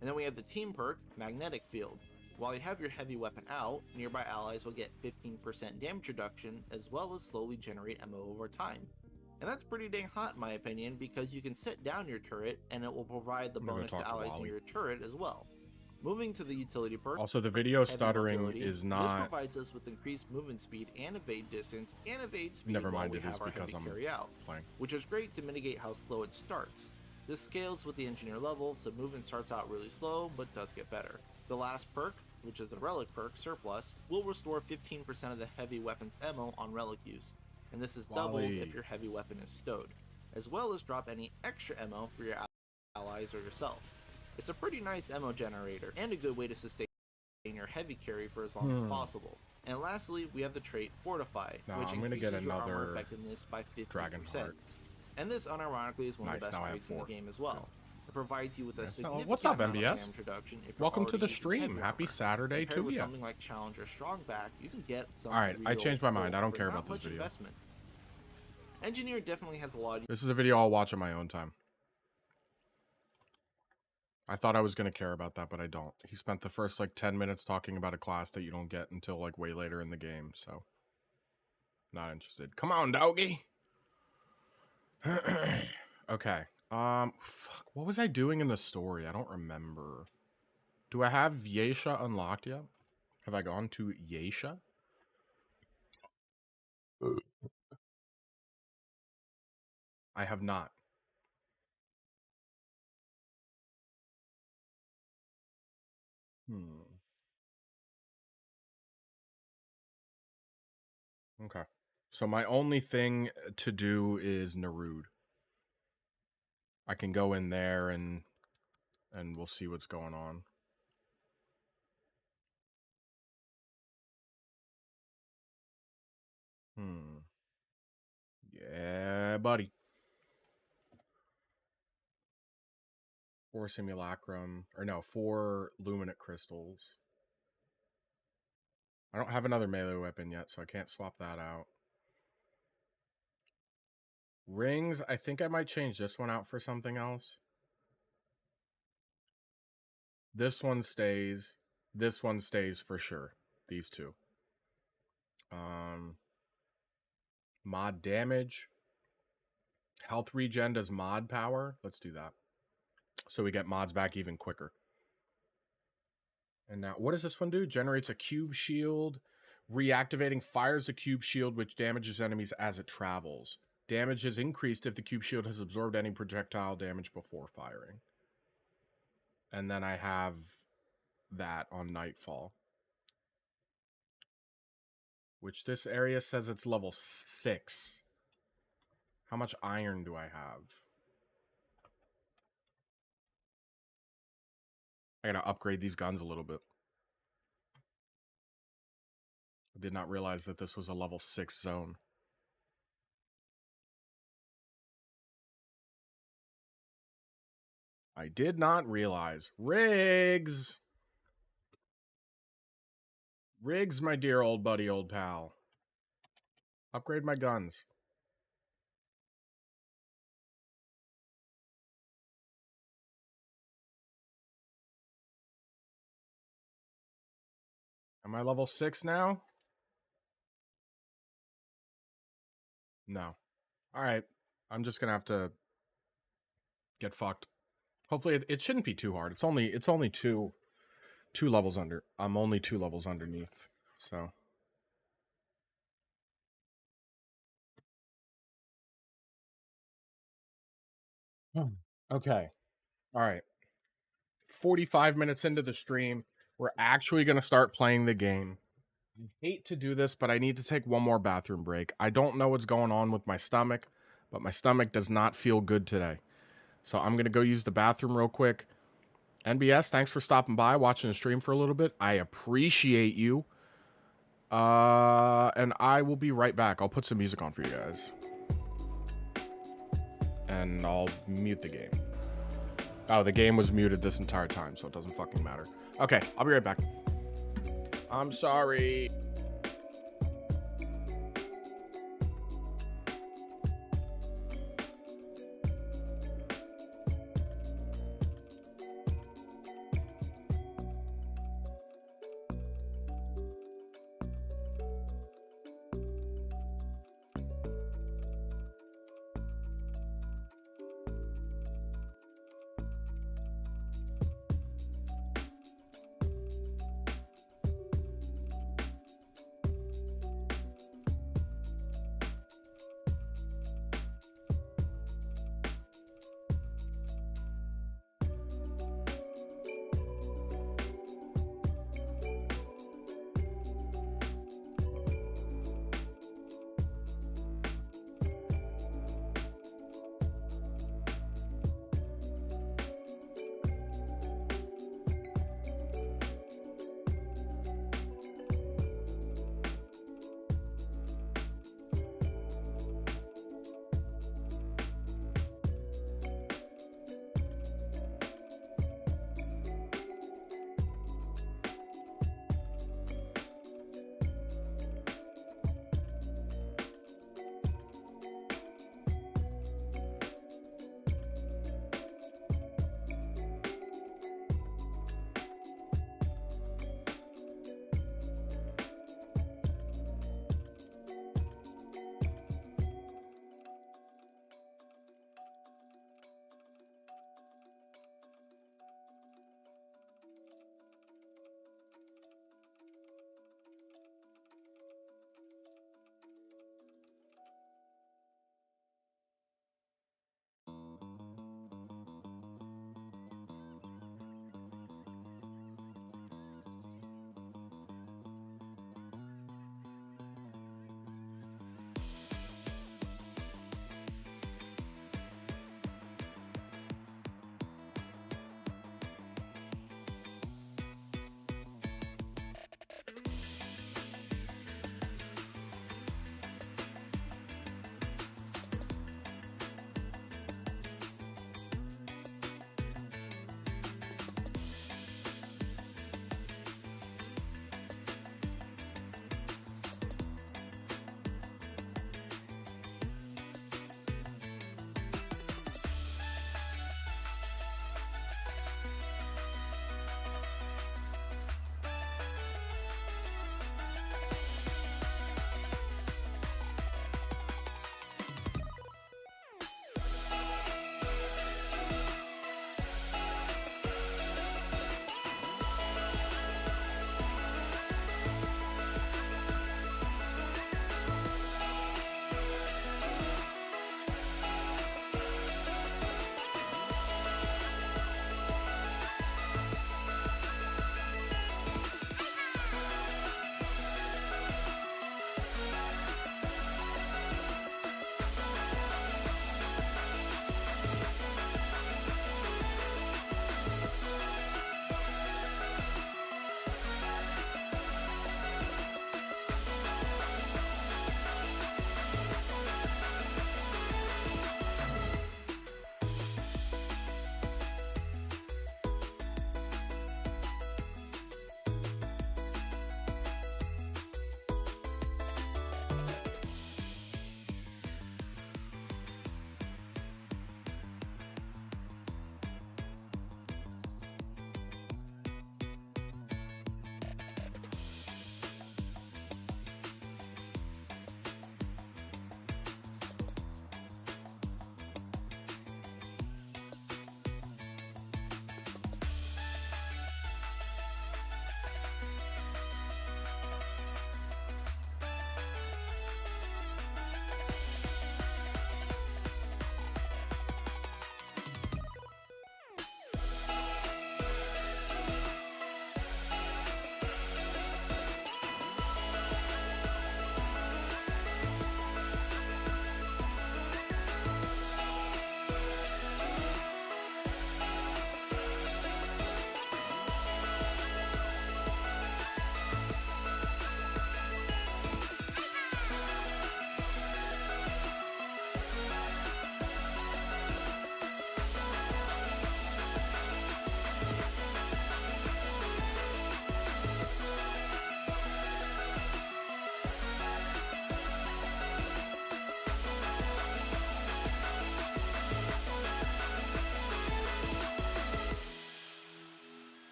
And then we have the team perk, Magnetic Field. While you have your heavy weapon out, nearby allies will get 15% damage reduction as well as slowly generate ammo over time. And that's pretty dang hot in my opinion because you can set down your turret and it will provide the bonus to allies near your turret as well. Moving to the utility perk. Also, the video stuttering is not. This provides us with increased movement speed and evade distance and evade speed. Never mind, while we it have is our because heavy I'm carry out, playing. which is great to mitigate how slow it starts. This scales with the engineer level, so movement starts out really slow, but does get better. The last perk, which is the relic perk, Surplus, will restore 15% of the heavy weapon's ammo on relic use, and this is doubled if your heavy weapon is stowed, as well as drop any extra ammo for your allies or yourself. It's a pretty nice ammo generator, and a good way to sustain your heavy carry for as long as possible. And lastly, we have the trait Fortify, which increases your armor effectiveness by 50%. And this unironically is one of the best traits in the game as well. It provides you with a significant What's up, amount of MBS? damage reduction if you're Welcome to already the using stream. heavy Happy armor. Saturday Compared to with you. something like Challenger Strongback, you can get some. All right, I real changed my mind. I don't for care not about this much video. investment. Engineer definitely has a lot. This is a video I'll watch on my own time. I thought I was going to care about that, but I don't. He spent the first like 10 minutes talking about a class that you don't get until like way later in the game, so not interested. Come on, doggy. Okay. Fuck. What was I doing in the story? I don't remember. Do I have Yesha unlocked yet? Have I gone to Yesha? I have not. Okay. So my only thing to do is Narud. I can go in there and we'll see what's going on. Yeah, buddy. 4 simulacrum, or no, 4 luminate crystals. I don't have another melee weapon yet, so I can't swap that out. Rings, I think I might change this one out for something else. This one stays. This one stays for sure. These two. Mod damage. Health regen does mod power. Let's do that. So we get mods back even quicker. And now, what does this one do? Generates a cube shield. Reactivating fires a cube shield, which damages enemies as it travels. Damage is increased if the cube shield has absorbed any projectile damage before firing. And then I have that on Nightfall. Which this area says it's level 6. How much iron do I have? I gotta upgrade these guns a little bit. I did not realize that this was a level 6 zone. I did not realize. Riggs! Riggs, my dear old buddy, old pal. Upgrade my guns. Am I level 6 now? No. Alright. I'm just gonna have to get fucked. Hopefully it shouldn't be too hard. It's only two levels under. I'm only 2 levels underneath. So okay. Alright. 45 minutes into the stream. We're actually gonna start playing the game. I hate to do this, but I need to take one more bathroom break. I don't know what's going on with my stomach, but my stomach does not feel good today. So I'm going to go use the bathroom real quick. NBS, thanks for stopping by, watching the stream for a little bit. I appreciate you. And I will be right back. I'll put some music on for you guys. And I'll mute the game. Oh, the game was muted this entire time, so it doesn't fucking matter. Okay, I'll be right back. I'm sorry.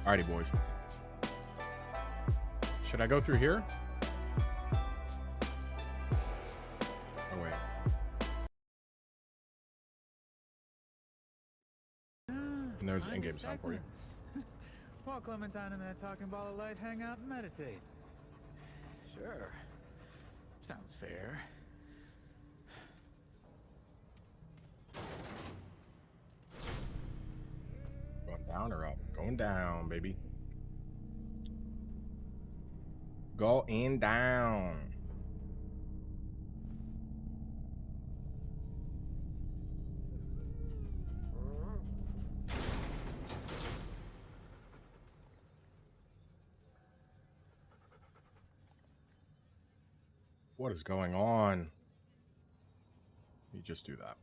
Alrighty, boys. Should I go through here? Oh, wait. And there's in-game sound for you. While Clementine and that talking ball of light hang out and meditate. Sure. Sounds fair. Going down or up? Going down, baby. Going down. What is going on? You just do that.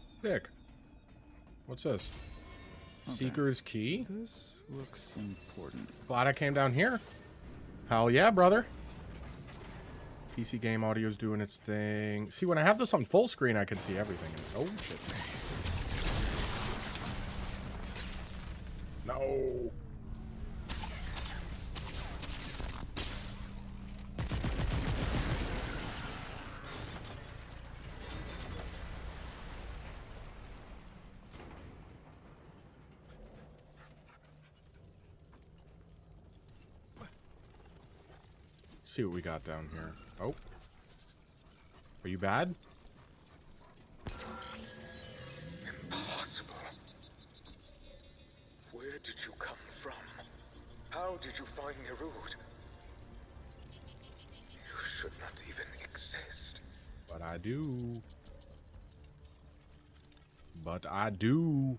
Stick. What's this? Okay. Seeker's key? This looks important. Glad I came down here. Hell yeah, brother. PC game audio's doing its thing. See, when I have this on full screen, I can see everything. Oh, shit. No. See what we got down here. Oh. Are you bad? Impossible. Where did you come from? How did you find Nerud? You should not even exist. But I do. But I do.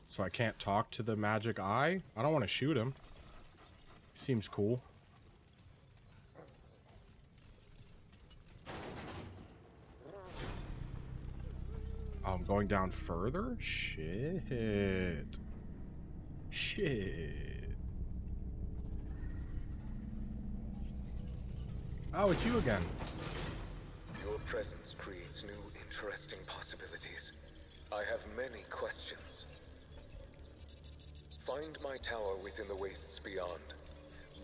So I can't talk to the magic eye? I don't want to shoot him. Seems cool. Oh, I'm going down further? Shit. Shit. Oh, it's you again. Your presence creates new, interesting possibilities. I have many questions. Find my tower within the wastes beyond.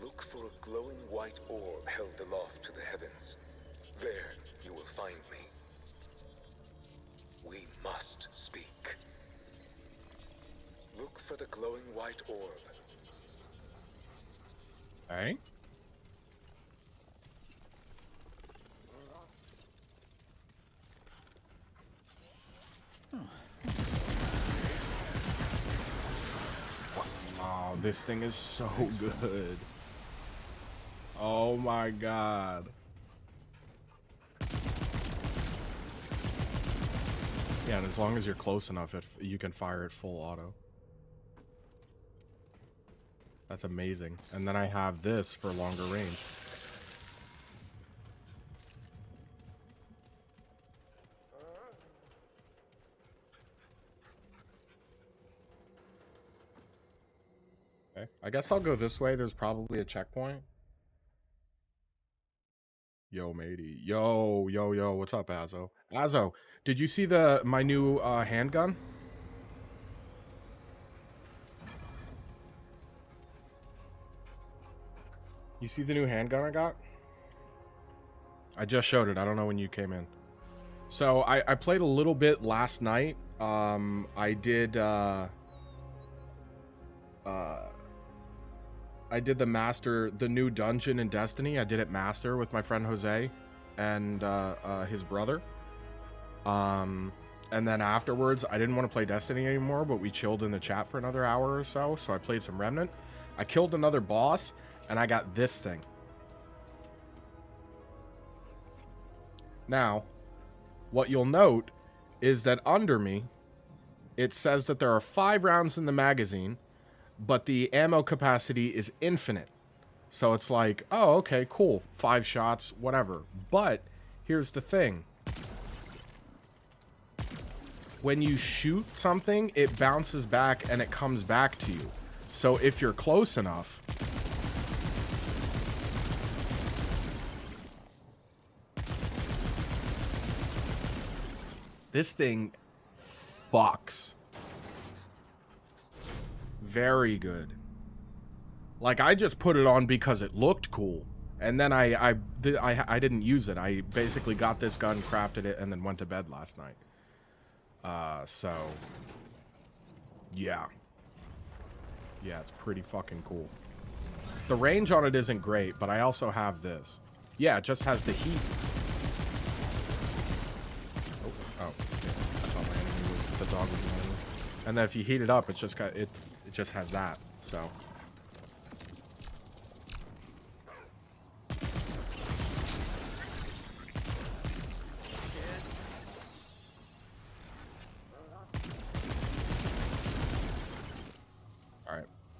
Look for a glowing white orb held aloft to the heavens. There, you will find me. We must speak. Look for the glowing white orb. Hey? Oh, this thing is so good. Oh my god. Yeah, and as long as you're close enough, you can fire it full auto. That's amazing. And then I have this for longer range. Okay, I guess I'll go this way. There's probably a checkpoint. Yo, matey. Yo, yo, yo. What's up, Azo? Azo, did you see my new handgun? You see the new handgun I got? I just showed it. I don't know when you came in. So I played a little bit last night. I did the master, the new dungeon in Destiny. I did it master with my friend Jose and his brother. And then afterwards, I didn't want to play Destiny anymore, but we chilled in the chat for another hour or so. So I played some Remnant. I killed another boss, and I got this thing. Now, what you'll note is that under me, it says that there are 5 rounds in the magazine, but the ammo capacity is infinite. So it's like, oh, okay, cool. 5 shots, whatever. But here's the thing. when you shoot something, it bounces back and it comes back to you. So if you're close enough... This thing fucks. Very good. Like, I just put it on because it looked cool. And then I didn't use it. I basically got this gun, crafted it, and then went to bed last night. So... Yeah. Yeah, it's pretty fucking cool. The range on it isn't great, but I also have this. Yeah, it just has the heat. Oh, yeah. I thought my enemy was... The dog was the enemy. And then if you heat it up, it's just got... It just has that, so...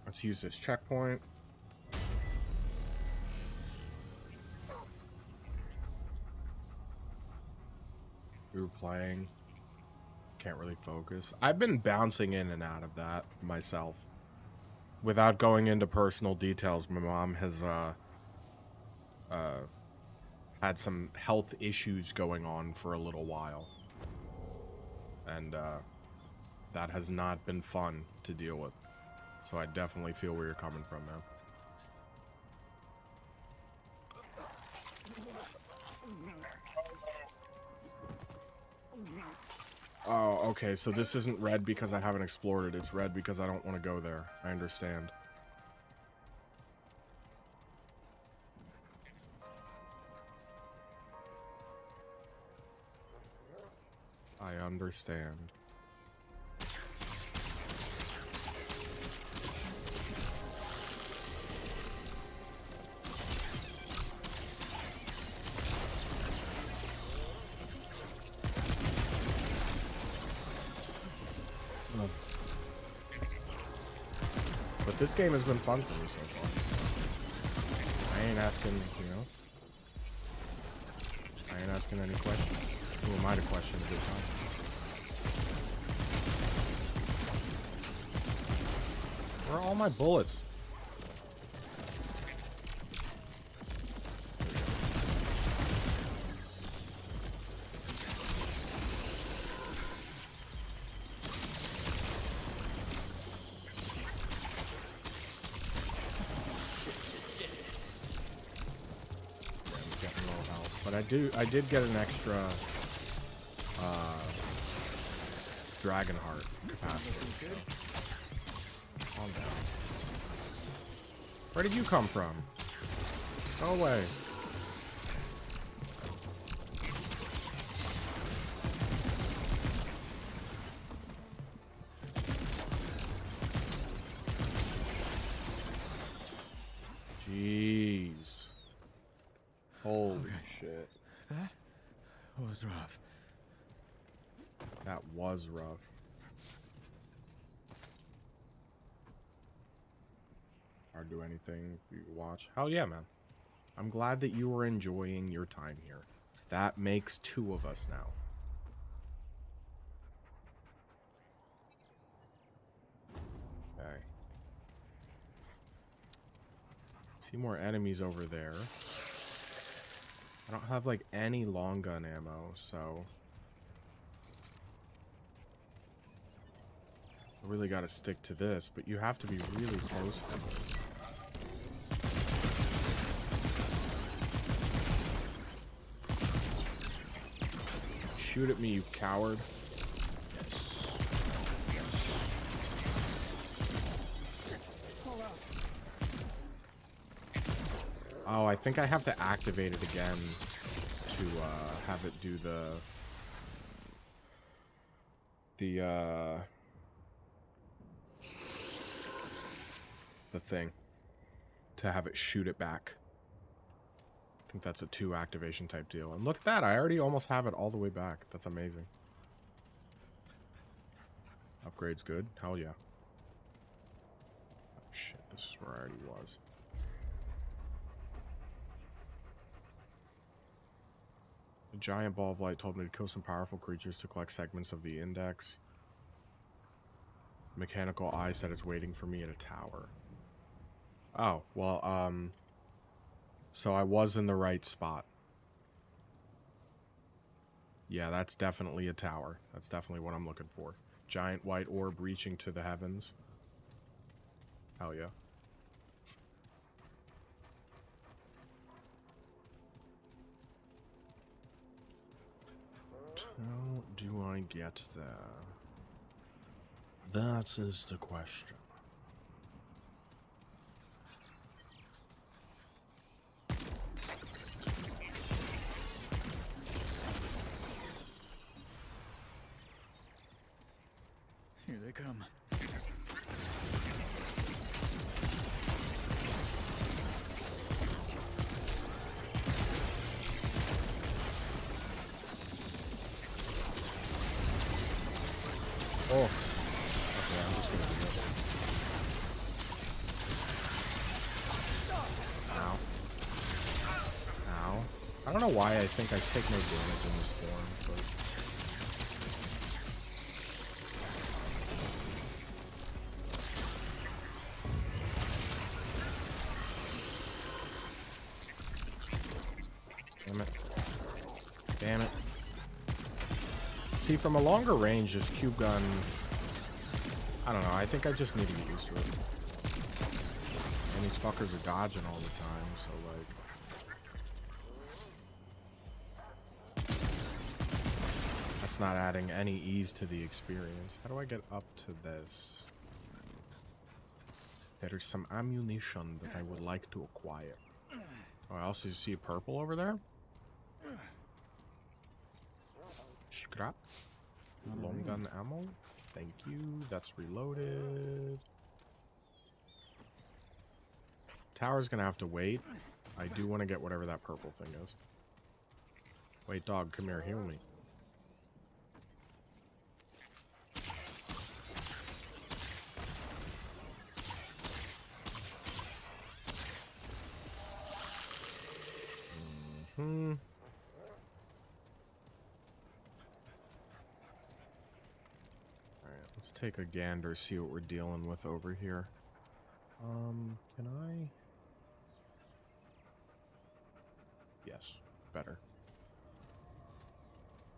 Let's use this checkpoint. We were playing. Can't really focus. I've been bouncing in and out of that myself. Without going into personal details, my mom has had some health issues going on for a little while. And that has not been fun to deal with. So I definitely feel where you're coming from, man. Oh, okay, so this isn't red because I haven't explored it. It's red because I don't want to go there. I understand. I understand. But this game has been fun for me so far. I ain't asking, you know. I ain't asking any questions. Who am I to question a good time? Where are all my bullets? I did get an extra dragon heart capacity. So. Calm down. Where did you come from? Go away. Jeez. Holy shit. That was rough. That was rough. Hard to do anything you watch. Hell yeah, man. I'm glad that you were enjoying your time here. That makes two of us now. Okay. See more enemies over there. I don't have, like, any long gun ammo, so... I really gotta stick to this, but you have to be really close to this. Shoot at me, you coward. Yes. Yes. Oh, I think I have to activate it again to have it do the thing. To have it shoot it back. I think that's a 2 activation type deal. And look at that, I already almost have it all the way back. That's amazing. Upgrade's good. Hell yeah. Oh shit, this is where I already was. A giant ball of light told me to kill some powerful creatures to collect segments of the index. Mechanical eye said it's waiting for me at a tower. Oh, well, so I was in the right spot. Yeah, that's definitely a tower. That's definitely what I'm looking for. Giant white orb reaching to the heavens. Hell yeah. How do I get there? That is the question. Here they come. Oh. Okay, I'm just gonna do this. Ow. Ow. I don't know why I think I take no damage in this form, but... Damn it. Damn it. See, from a longer range, this cube gun... I don't know, I think I just need to get used to it. And these fuckers are dodging all the time, so like... That's not adding any ease to the experience. How do I get up to this? There's some ammunition that I would like to acquire. Oh, I also see purple over there. Scrap. Long gun ammo. Thank you. That's reloaded. Tower's gonna have to wait. I do want to get whatever that purple thing is. Wait, dog, come here, heal me. Alright, let's take a gander, see what we're dealing with over here. Can I? Yes, better.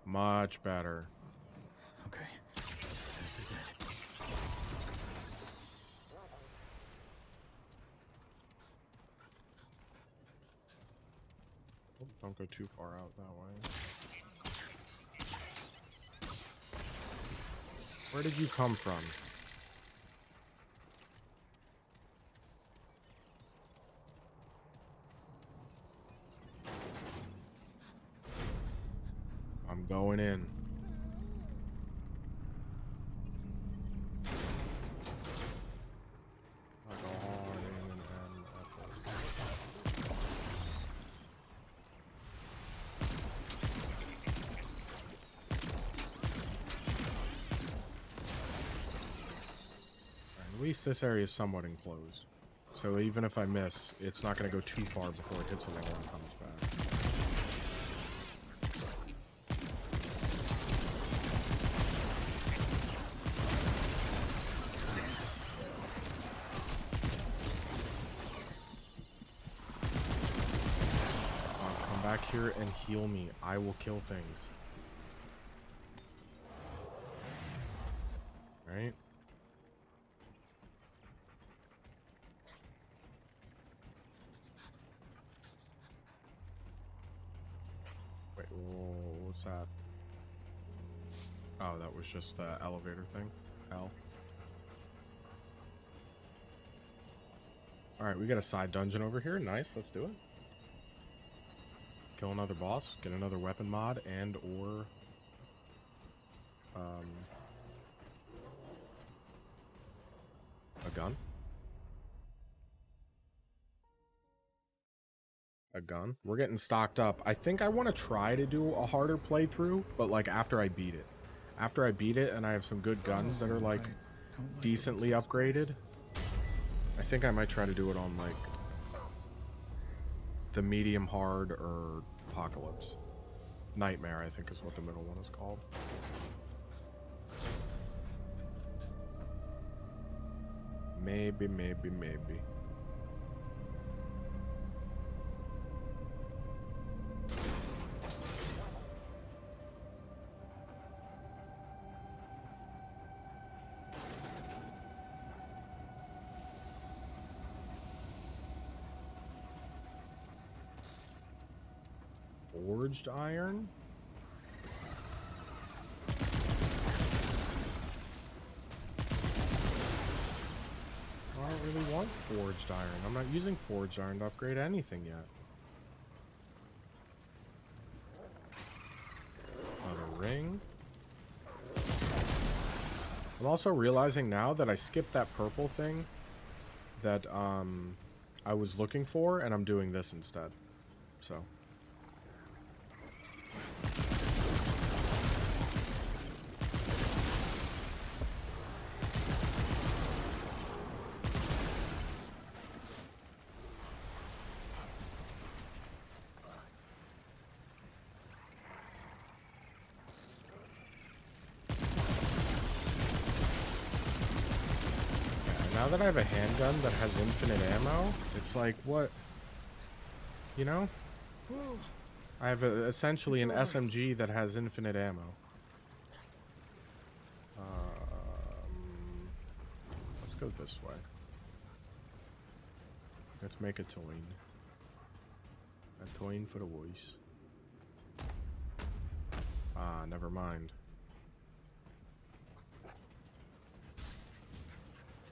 Much better. Okay. Oh, don't go too far out that way. Where did you come from? I'm going in. I go hard in and at least this area is somewhat enclosed. So even if I miss, it's not going to go too far before it hits a wall and comes back. Come back here and heal me. I will kill things. Right? Wait, whoa, what's that? Oh, that was just the elevator thing. Hell. Alright, we got a side dungeon over here. Nice, let's do it. Kill another boss, get another weapon mod, and or... a gun. A gun. We're getting stocked up. I think I want to try to do a harder playthrough, but like after I beat it. After I beat it and I have some good guns that are like decently upgraded, I think I might try to do it on like the medium hard or apocalypse. Nightmare, I think is what the middle one is called. Maybe. Forged iron? I don't really want forged iron. I'm not using forged iron to upgrade anything yet. Another ring. I'm also realizing now that I skipped that purple thing that I was looking for, and I'm doing this instead. So. Now that I have a handgun that has infinite ammo, it's like, what? You know? I have essentially an SMG that has infinite ammo. Let's go this way. Let's make a toin. A toin for the boys. Ah, never mind.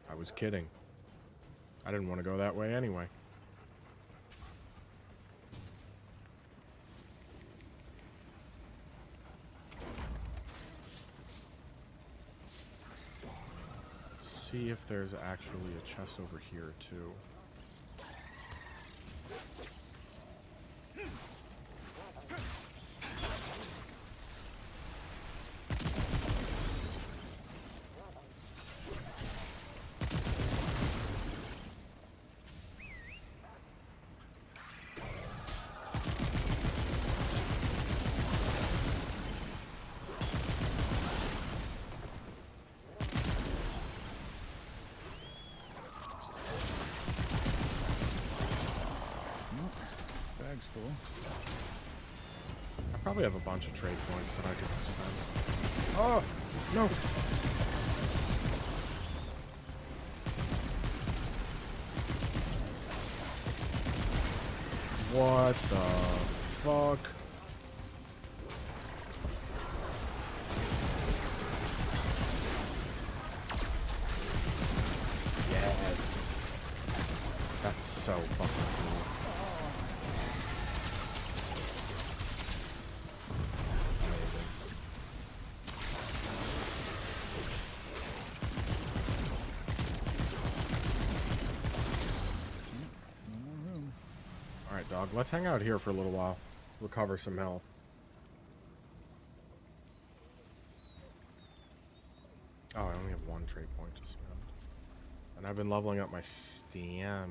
I was kidding. I didn't want to go that way anyway. Let's see if there's actually a chest over here too. I probably have a bunch of trade points that I could spend. Oh, no. What the fuck? Yes. That's so fucking cool. Dog, let's hang out here for a little while. Recover some health. Oh, I only have one trade point to spend. And I've been leveling up my stamina.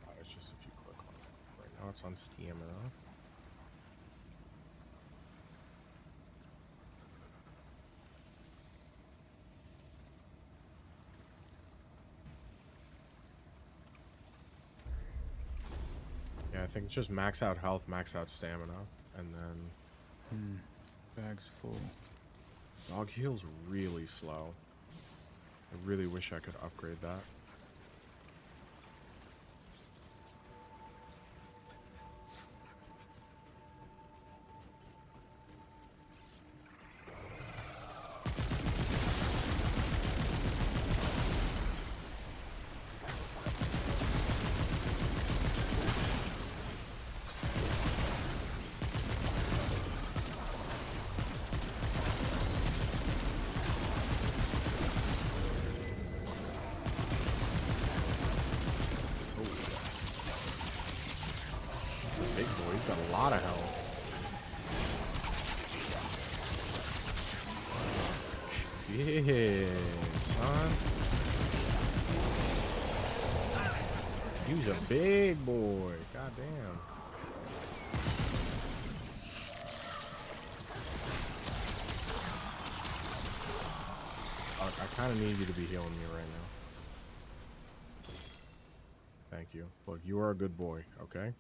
Oh, it's just a few quick ones. Right now it's on stamina. I think it's just max out health, max out stamina, and then... Bag's full. Dog heal's really slow. I really wish I could upgrade that. Lot of health. Yeah, son. He's a big boy. God damn. I kind of need you to be healing me right now. Thank you. Look, you are a good boy, okay?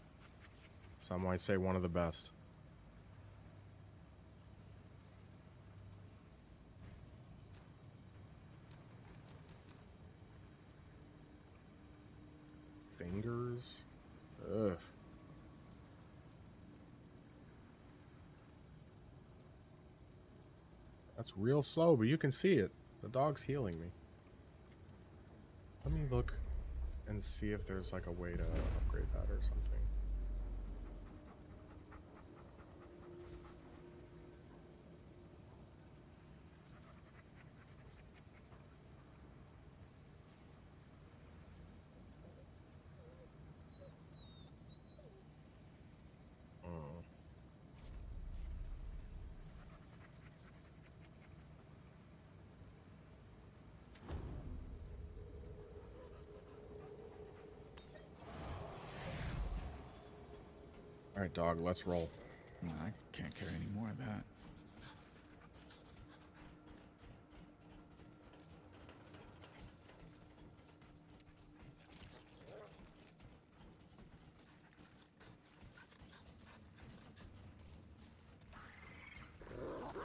Some might say one of the best. Fingers? Ugh. That's real slow, but you can see it. The dog's healing me. Let me look and see if there's like a way to upgrade that or something. All right, dog, let's roll. No, I can't carry any more of that.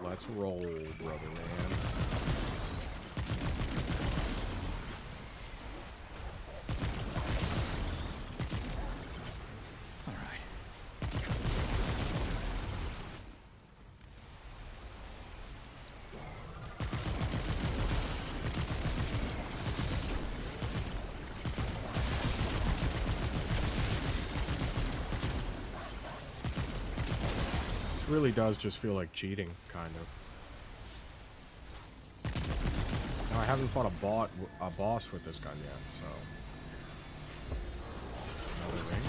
Let's roll, brother man. All right. This really does just feel like cheating, kind of. Now, I haven't fought a boss with this gun yet, so. Another ring.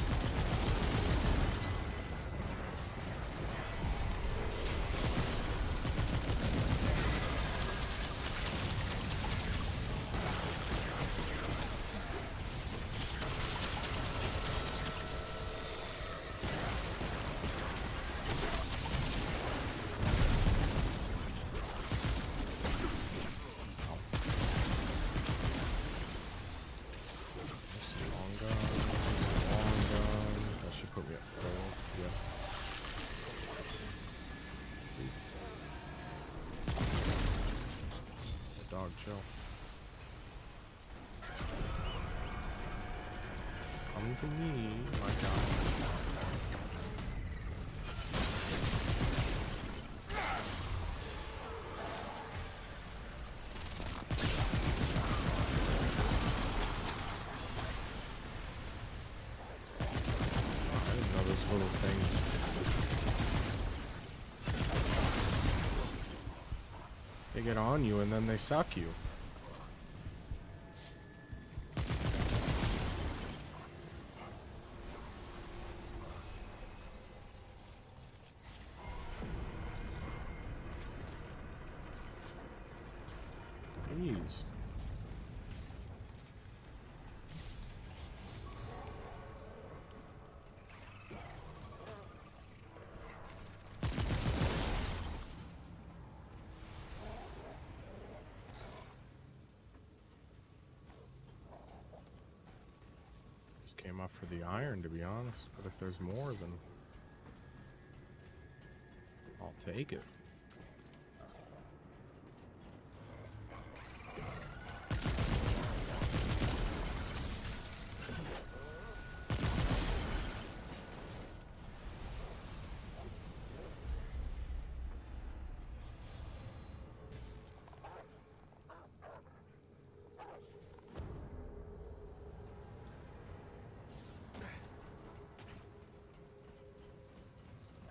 Chill. Come to me, my God. I didn't know those little things. They get on you and then they suck you. Jeez. Came up for the iron, to be honest, but if there's more, then I'll take it.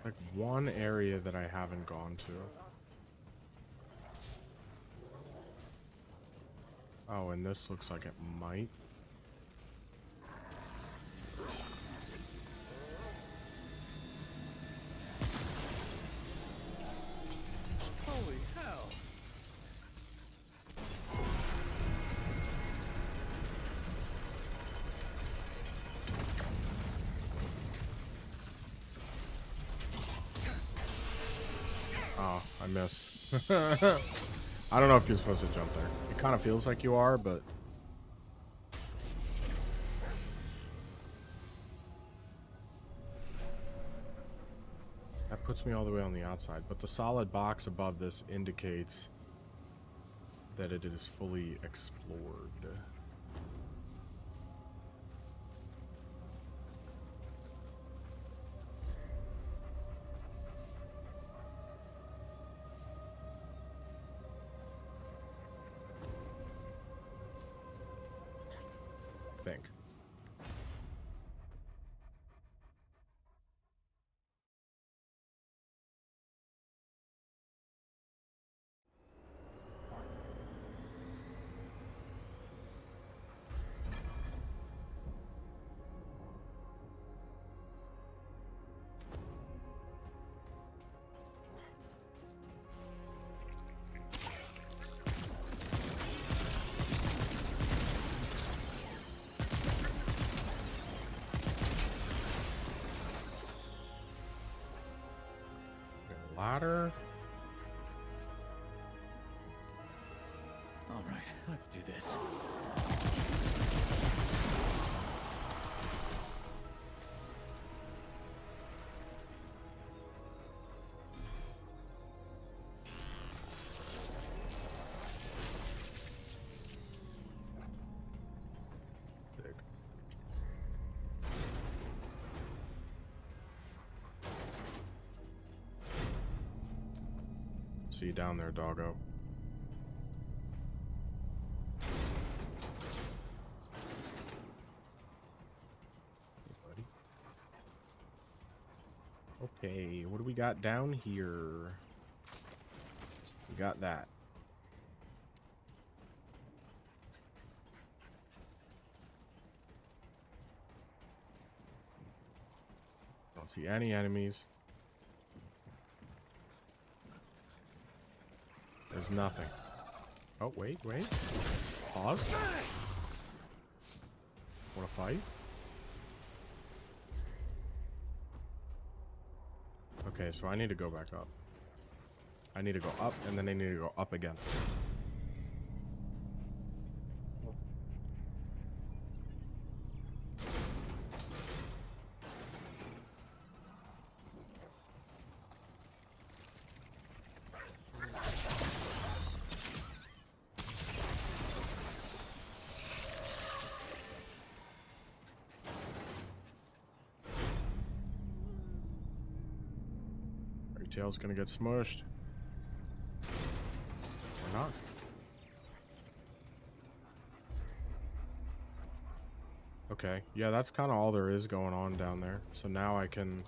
Like one area that I haven't gone to. Oh, and this looks like it might. Holy hell! missed. I don't know if you're supposed to jump there. It kind of feels like you are, but... That puts me all the way on the outside. But the solid box above this indicates that it is fully explored. Think. Ladder. All right, let's do this. Dig. See you down there, doggo. Hey, buddy. Okay, what do we got down here? We got that. Don't see any enemies. There's nothing. Oh, wait. Pause. Want to fight? Okay, so I need to go back up. I need to go up, and then I need to go up again. Tail's gonna get smushed. Or not. Okay, yeah, that's kind of all there is going on down there. So now I can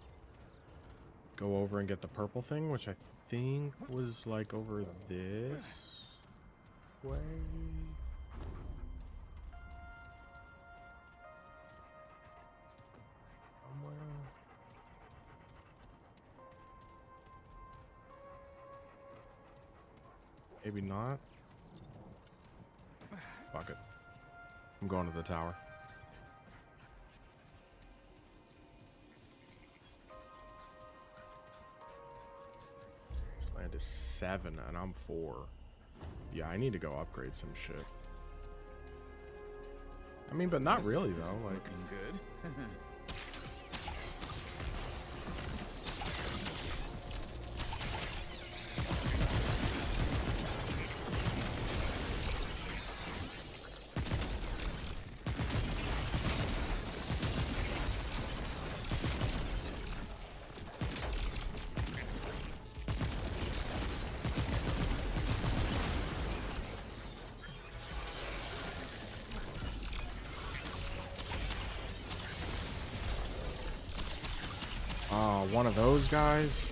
go over and get the purple thing, which I think was like over this way. Somewhere. Maybe not. Fuck it. I'm going to the tower. This land is 7 and I'm 4. Yeah, I need to go upgrade some shit. I mean, but not really though. Like, Looking good. one of those guys.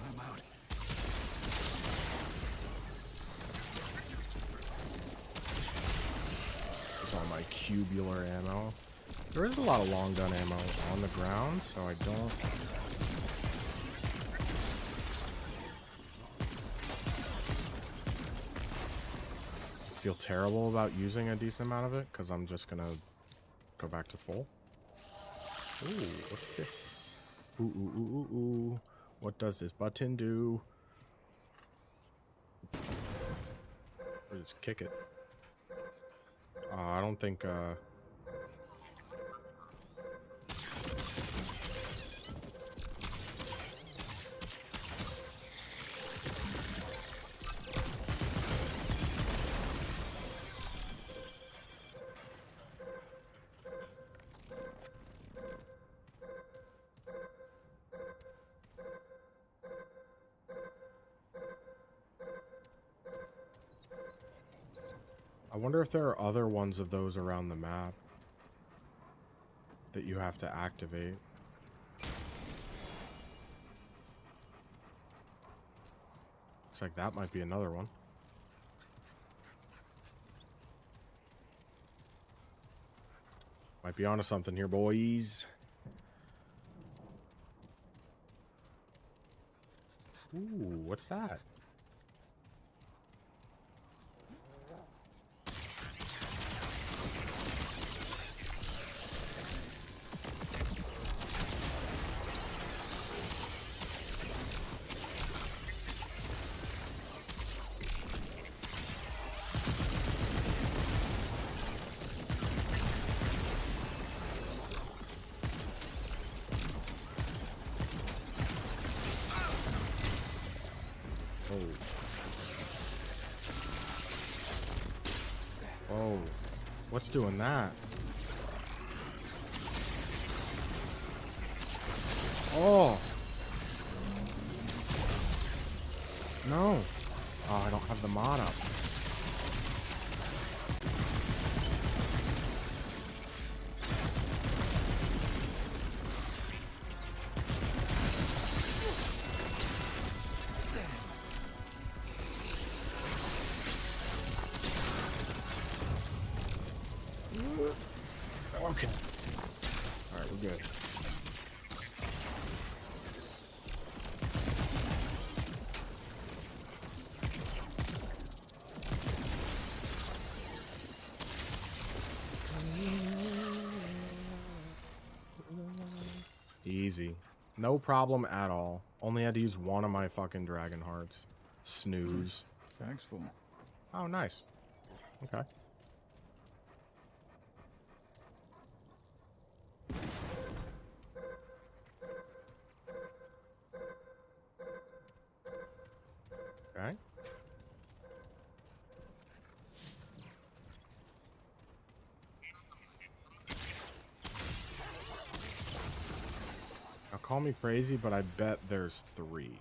I'm out. There's all my cubular ammo. There is a lot of long gun ammo on the ground, so I don't... feel terrible about using a decent amount of it because I'm just gonna go back to full. Ooh, what's this? Ooh, ooh, ooh, ooh, ooh. What does this button do? Or just kick it. I don't think, I wonder if there are other ones of those around the map that you have to activate. Looks like that might be another one. Might be onto something here, boys. Ooh, what's that? Oh, what's doing that? Oh! No! Oh, I don't have the mod up. Okay. Alright, we're good. Easy. No problem at all. Only had to use one of my fucking dragon hearts. Snooze. Thanks, fool. Oh, nice. Okay. Okay. Now call me crazy, but I bet there's 3.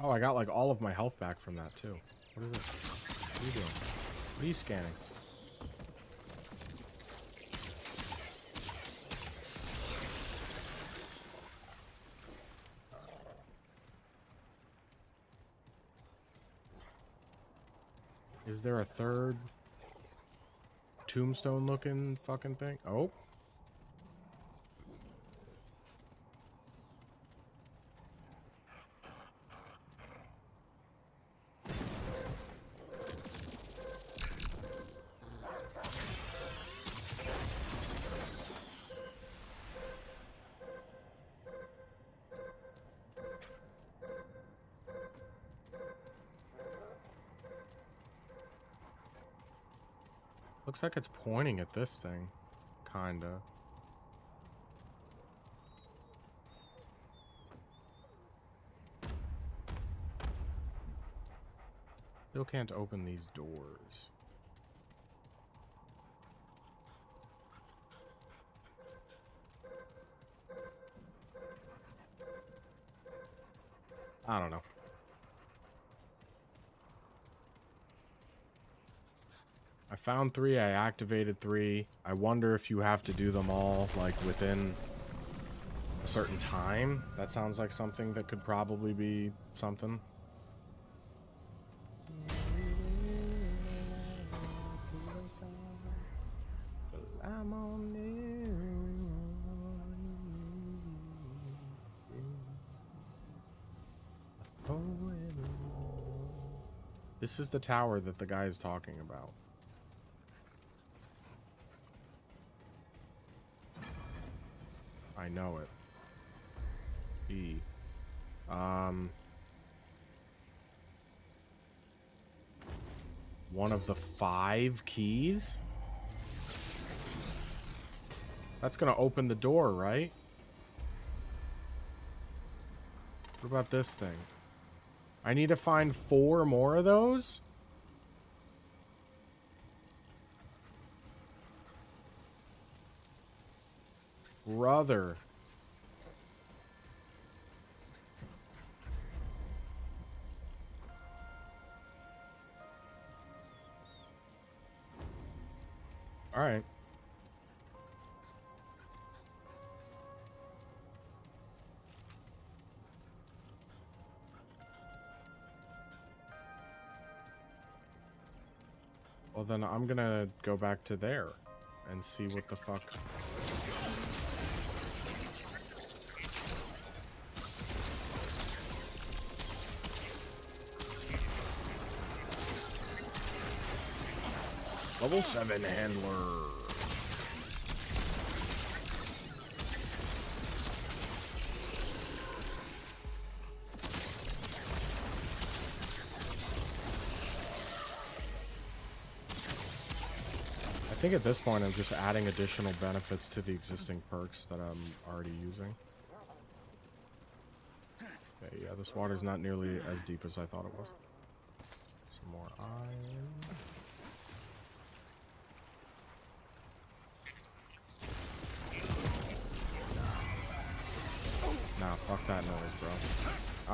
Oh, I got like all of my health back from that too. What is this? What are you doing? What are you scanning? Is there a third tombstone looking fucking thing? Oh. Looks like it's pointing at this thing. Kinda. Still can't open these doors. I don't know. I found 3, I activated 3. I wonder if you have to do them all, like, within a certain time. That sounds like something that could probably be something. I'm on This is the tower that the guy is talking about. I know it. E. One of the 5 keys? That's gonna open the door, right? What about this thing? I need to find 4 more of those? Brother. All right. Well, then I'm gonna go back to there and see what the fuck. Level 7 handler. I think at this point I'm just adding additional benefits to the existing perks that I'm already using. Okay, yeah, this water's not nearly as deep as I thought it was. Some more iron. Nah, fuck that noise, bro.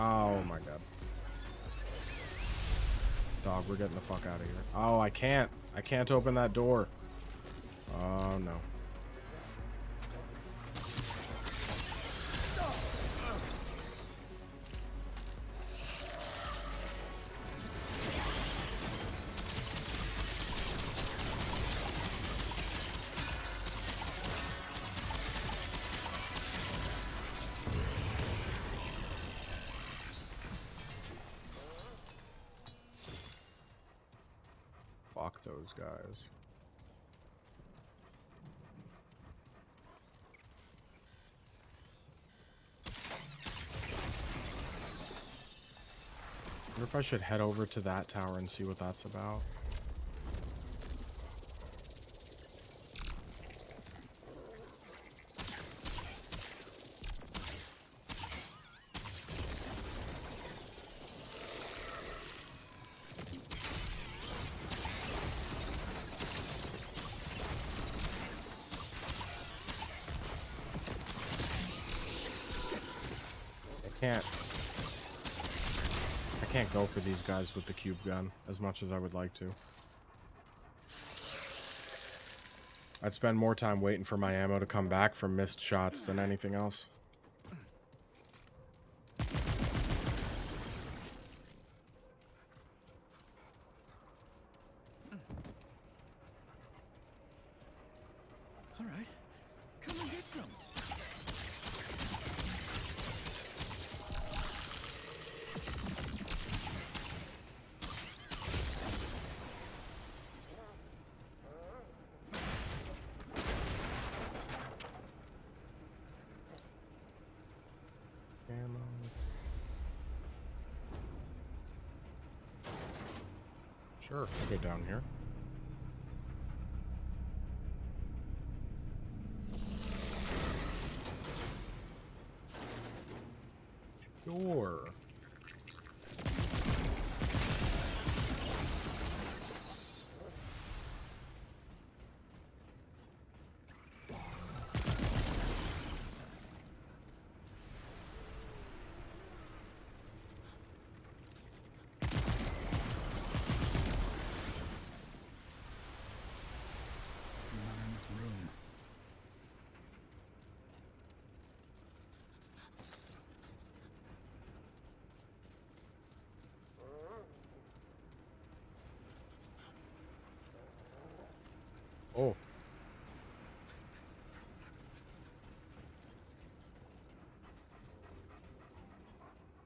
Oh my god. Dog, we're getting the fuck out of here. Oh, I can't. I can't open that door. Oh no. Fuck those guys. I wonder if I should head over to that tower and see what that's about. I can't go for these guys with the cube gun as much as I would like to. I'd spend more time waiting for my ammo to come back from missed shots than anything else. All right, come and get some. Sure, I'll go down here. Sure. Oh.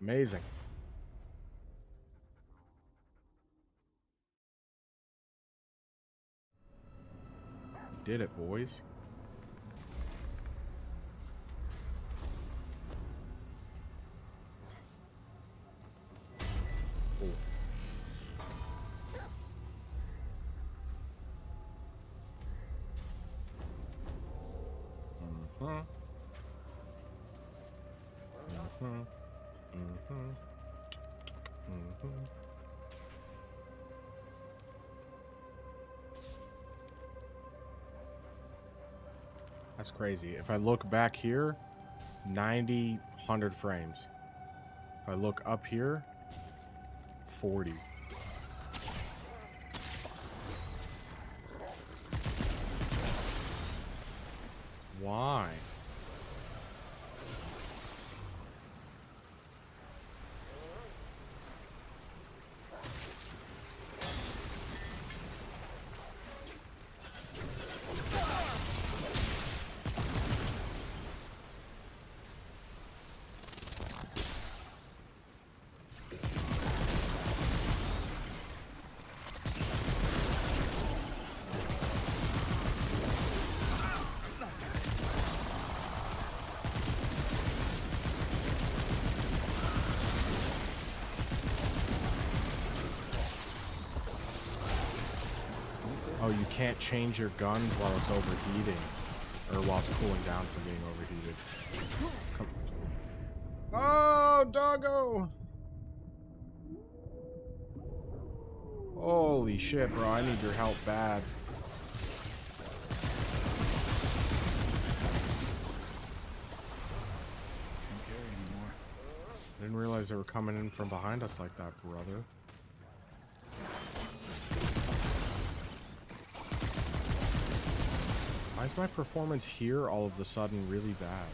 Amazing. Did it, boys. Oh. Mm-hmm. Mm-hmm. Mm-hmm. Mm-hmm. That's crazy. If I look back here, 90, 100 frames. If I look up here, 40. Why? Oh, you can't change your guns while it's overheating. Or while it's cooling down from being overheated. Come. Oh, doggo! Holy shit, bro. I need your help bad. Can't carry anymore. I didn't realize they were coming in from behind us like that, brother. Why is my performance here all of a sudden really bad?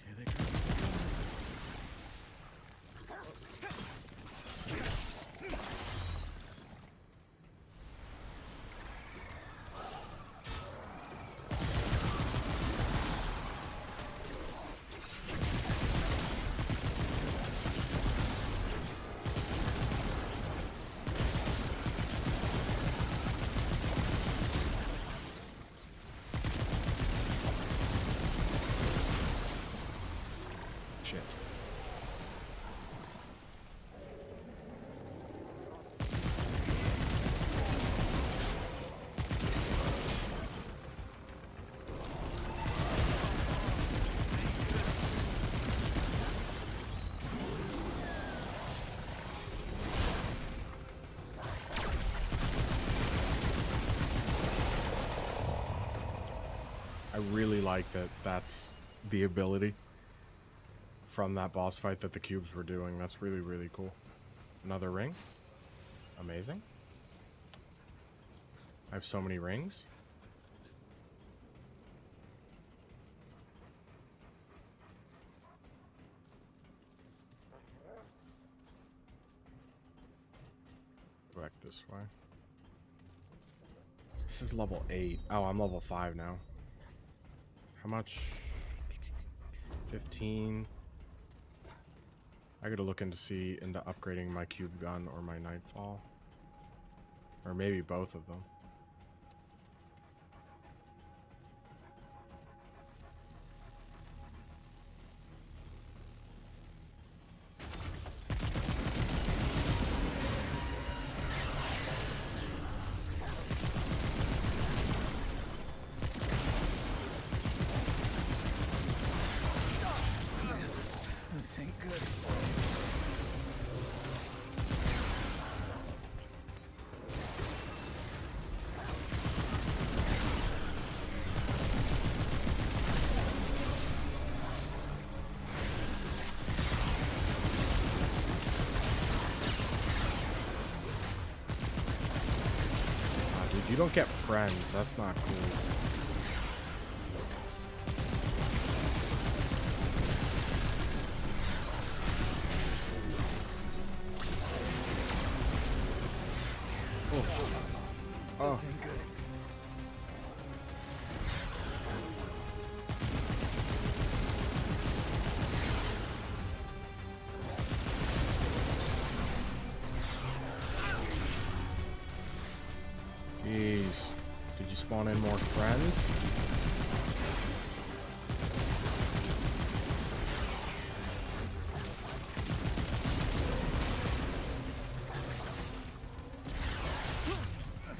Here they come. Shit. I really like that that's the ability from that boss fight that the cubes were doing. That's really, really cool. Another ring. Amazing. I have so many rings. Go back this way. This is level 8. Oh, I'm level 5 now. How much? 15. I gotta look into upgrading my cube gun or my nightfall. Or maybe both of them. This ain't good. You don't get friends. That's not cool. Oh. Jeez. Did you spawn in more friends?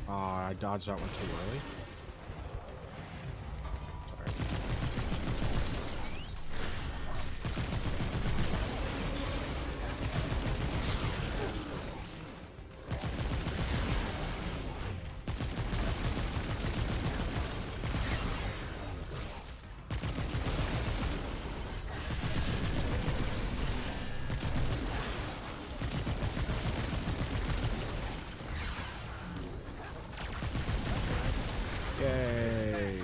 I dodged that one too early. Yay.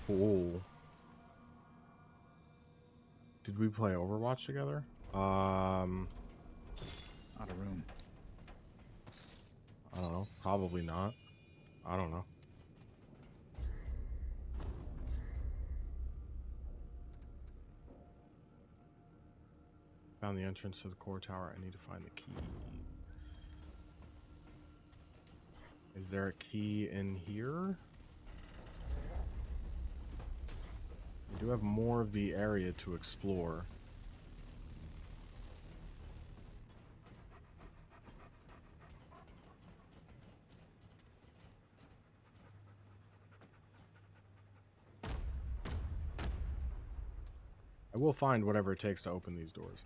Cool. Did we play Overwatch together? Not a room. I don't know. Probably not. I don't know. Found the entrance to the core tower. I need to find the keys. Is there a key in here? We do have more of the area to explore. I will find whatever it takes to open these doors.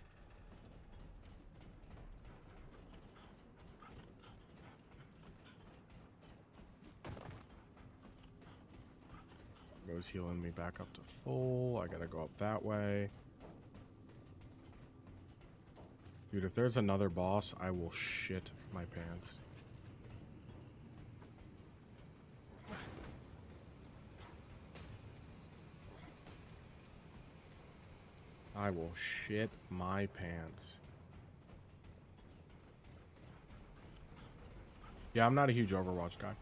Goes healing me back up to full. I gotta go up that way. Dude, if there's another boss, I will shit my pants. I will shit my pants. Yeah, I'm not a huge Overwatch guy.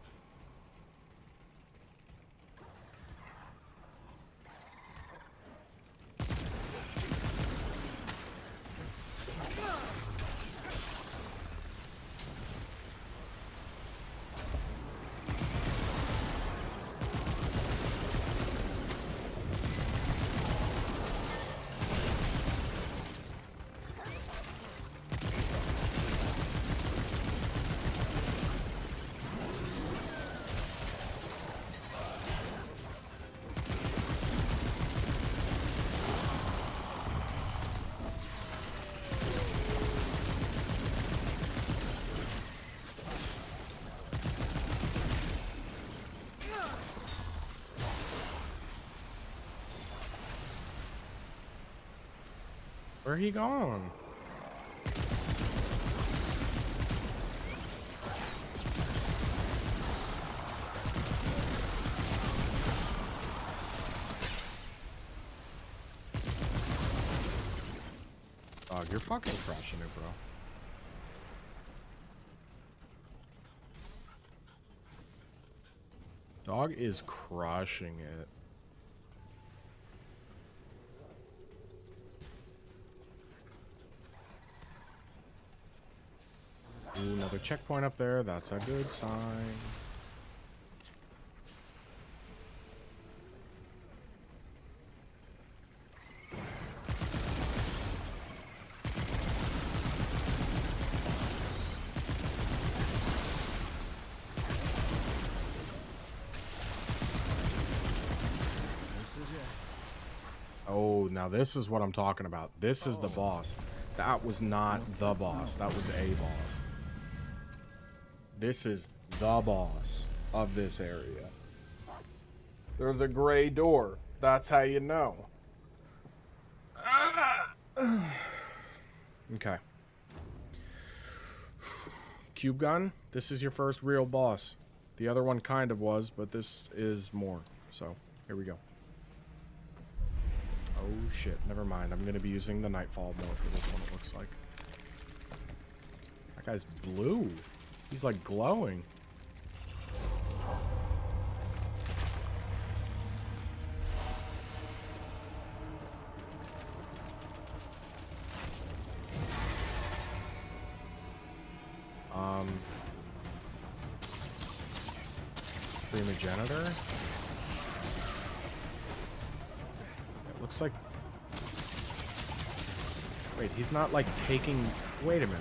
Where he gone? Dog, you're fucking crushing it, bro. Dog is crushing it. Ooh, another checkpoint up there. That's a good sign. Oh, now this is what I'm talking about. This is the boss. That was not the boss. That was a boss. This is the boss of this area. There's a gray door. That's how you know. Okay. cube gun. This is your first real boss. The other one kind of was, but this is more. So, here we go. Oh shit, never mind. I'm gonna be using the Nightfall more for this one, it looks like. That guy's blue. He's like glowing. Primogenitor? It looks like... Wait, he's not like taking... Wait a minute.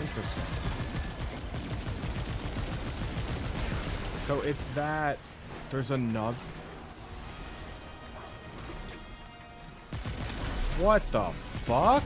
Interesting. So it's that there's another... What the fuck?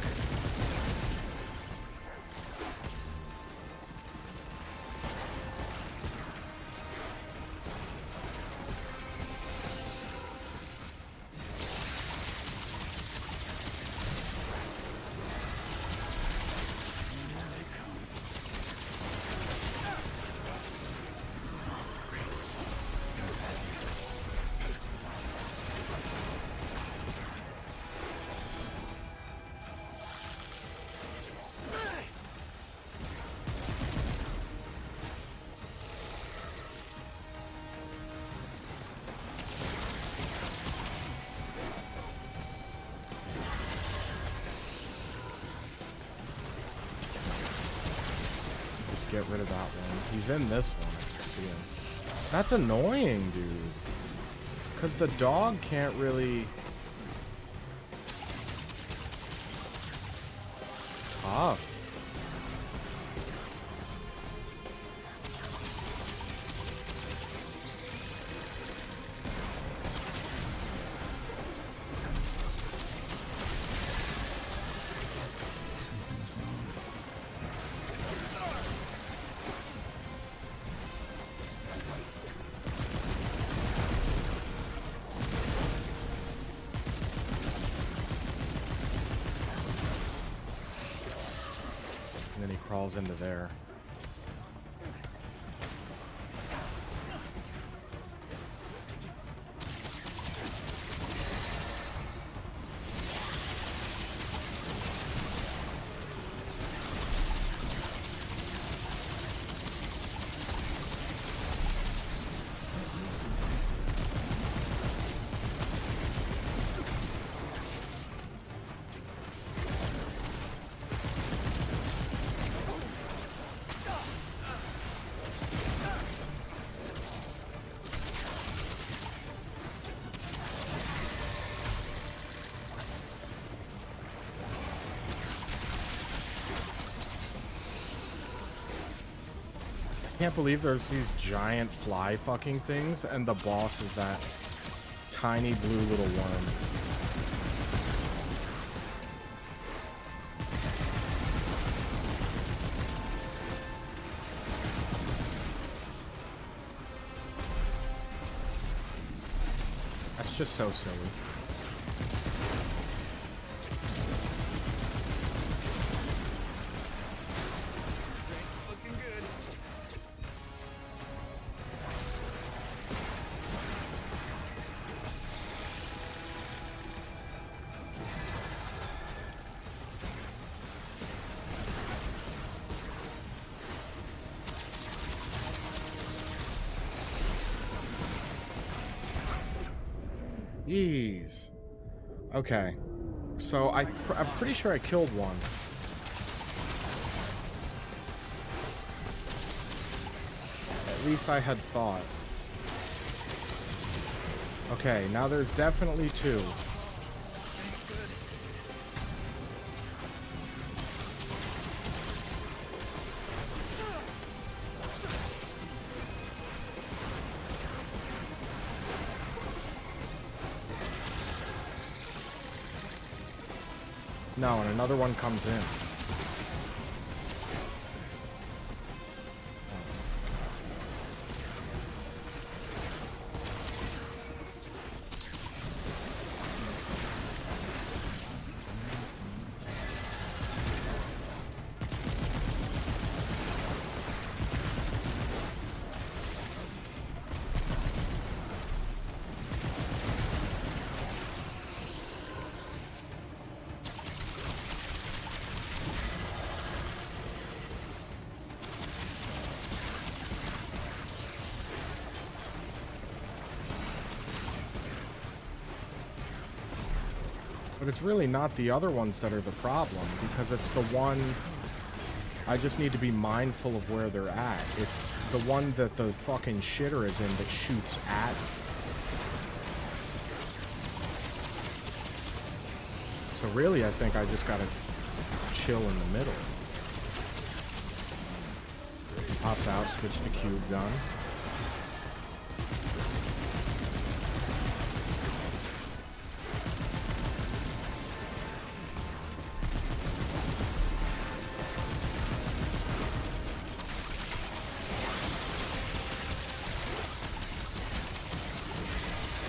Get rid of that one. He's in this one. I can see him. That's annoying, dude. Because the dog can't really... It's tough. And then he crawls into there. I can't believe there's these giant fly fucking things and the boss is that tiny blue little worm. That's just so silly. Jeez. Okay. So I'm pretty sure I killed one. At least I had thought. Okay, now there's definitely two. No, and another one comes in. But it's really not the other ones that are the problem, because it's the one... I just need to be mindful of where they're at. It's the one that the fucking shitter is in that shoots at me. So really, I think I just gotta chill in the middle. He pops out, switch to cube gun.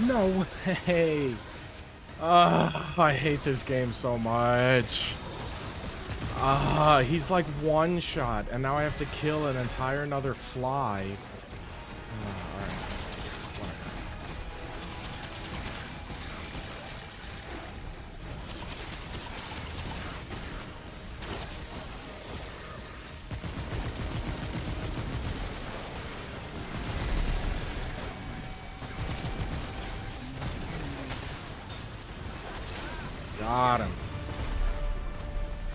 No way! I hate this game so much. He's like one shot, and now I have to kill an entire another fly. Alright. Got him.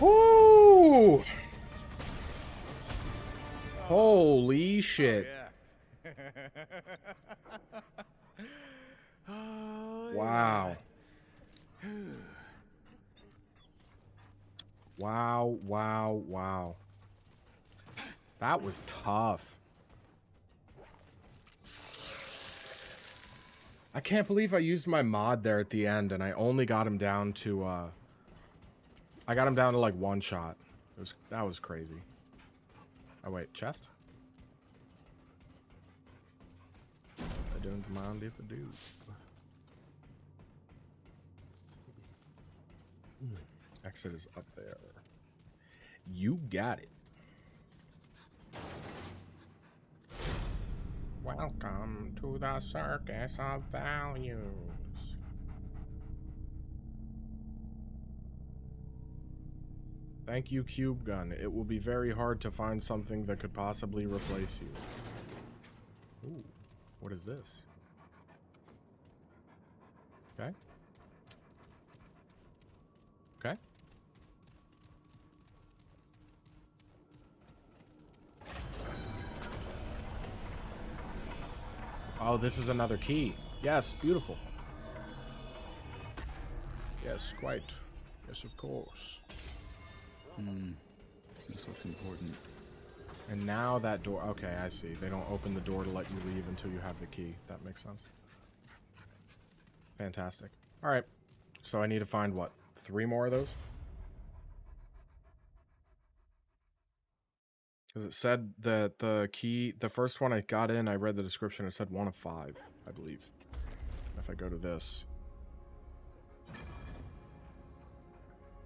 Woo! Holy shit. Wow. Wow, wow, wow. That was tough. I can't believe I used my mod there at the end and I only got him down to, I got him down to like one shot. That was crazy. Oh wait, chest? I don't mind if I do. Exit is up there. You got it. Welcome to the circus of values. Thank you, Cube Gun. It will be very hard to find something that could possibly replace you. Ooh, what is this? Okay. Okay. Oh, this is another key. Yes, beautiful. Yes, quite. Yes, of course. This looks important. And now that door... Okay, I see. They don't open the door to let you leave until you have the key. That makes sense. Fantastic. Alright. So I need to find, what, 3 more of those? Because it said that the key... The first one I got in, I read the description. It said 1 of 5, I believe. If I go to this...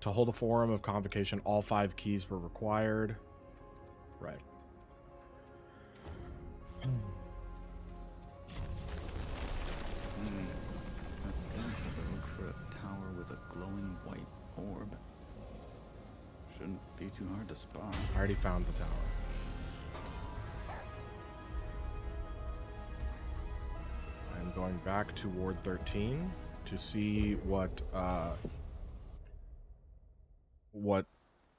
To hold a forum of convocation, all 5 keys were required. Right. That is a look for a tower with a glowing white orb. Shouldn't be too hard to spot. I already found the tower. I'm going back to Ward 13 to see what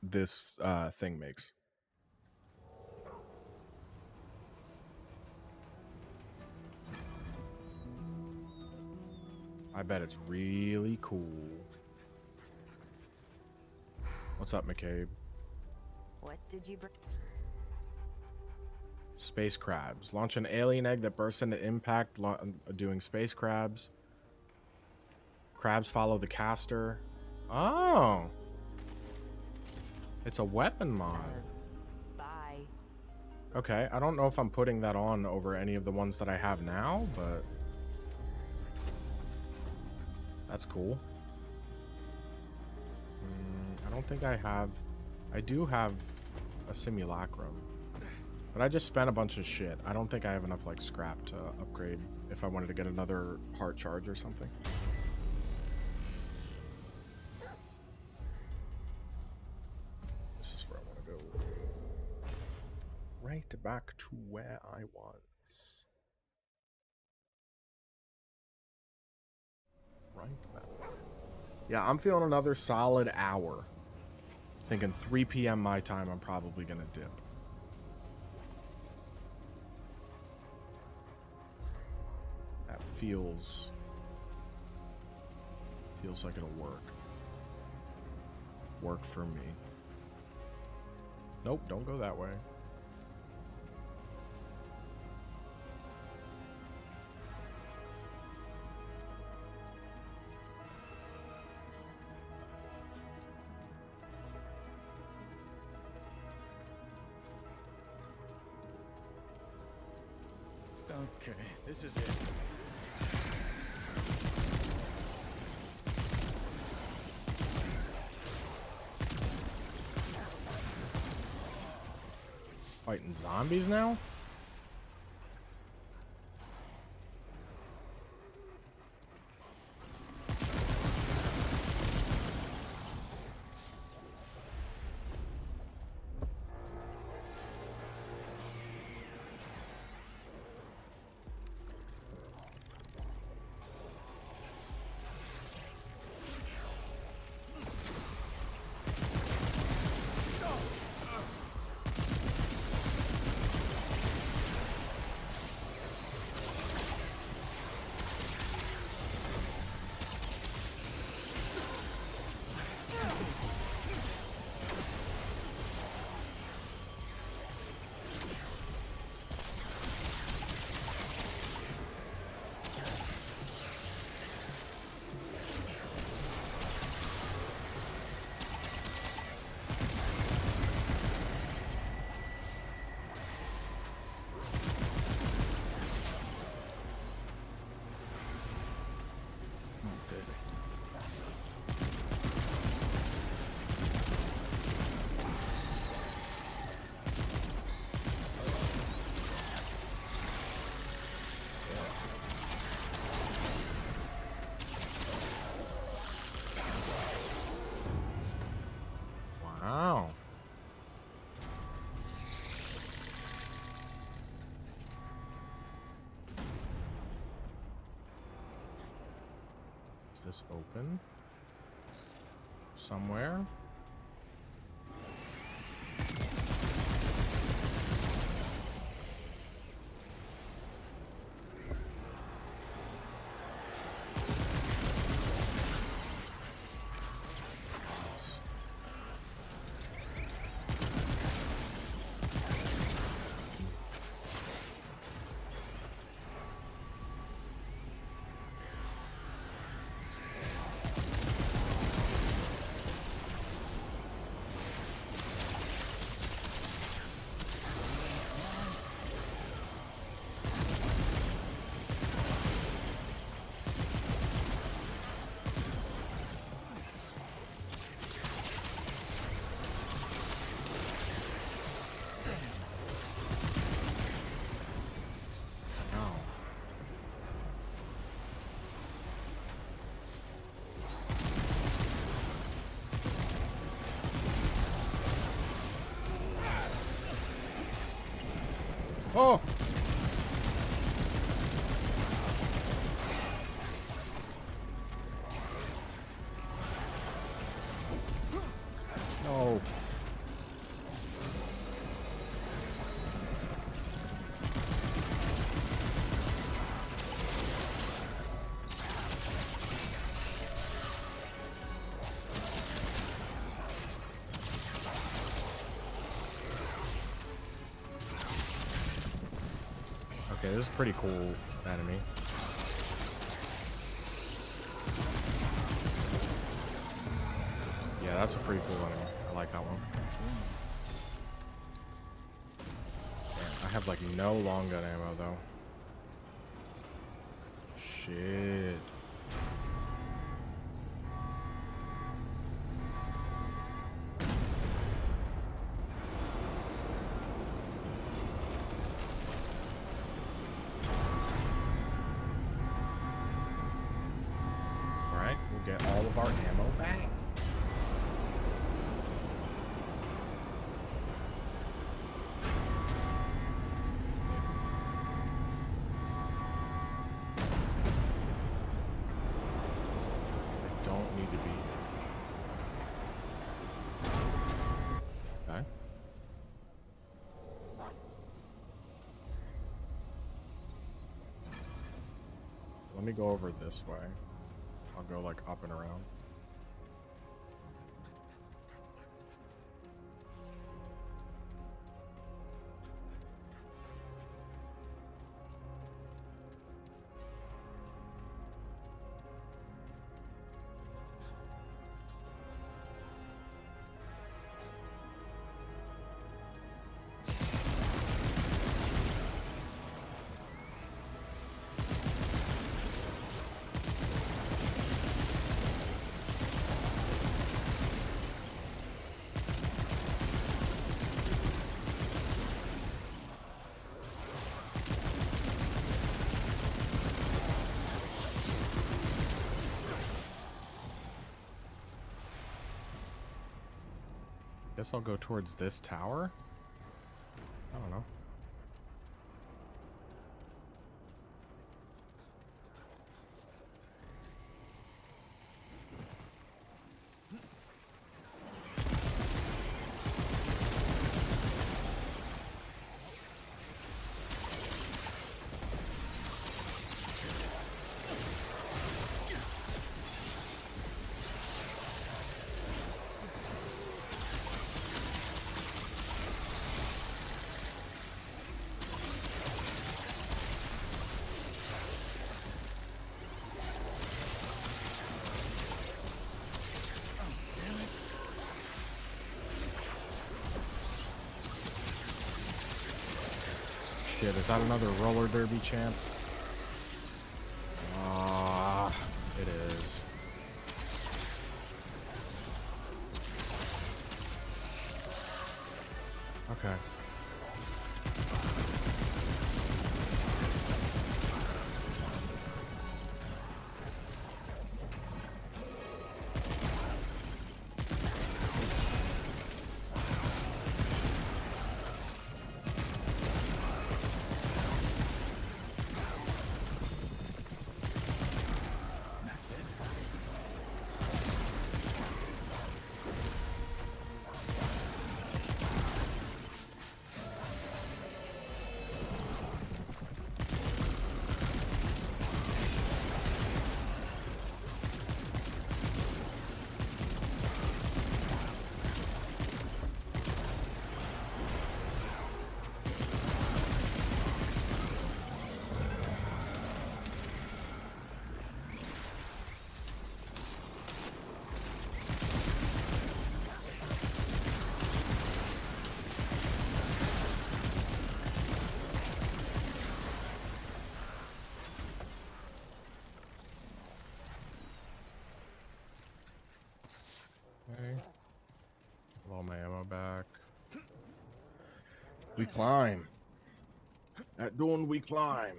this thing makes. I bet it's really cool. What's up, McCabe? What did you bring? Space crabs. Launch an alien egg that bursts into impact, doing space crabs. Crabs follow the caster. Oh. It's a weapon mod. Bye. Okay, I don't know if I'm putting that on over any of the ones that I have now, but that's cool. I don't think I have... I do have a simulacrum, but I just spent a bunch of shit. I don't think I have enough like scrap to upgrade if I wanted to get another heart charge or something. This is where I want to go. Right back to where I was. Right back. Yeah, I'm feeling another solid hour. Thinking 3 p.m. my time, I'm probably gonna dip. That feels like it'll work. Work for me. Nope, don't go that way. Okay, this is it. Fighting zombies now? Wow. Is this open? Somewhere? Oh! No. Okay, this is pretty cool enemy. Yeah, that's a pretty cool enemy. I like that one. Man, I have like no long gun ammo though. Shit. Alright, we'll get all of our ammo back. Don't need to be. Okay. Let me go over this way. I'll go like up and around. Guess I'll go towards this tower. I don't know. Shit, is that another roller derby champ? Ah, it is. Okay. Okay. All my ammo back. We climb. At dawn we climb.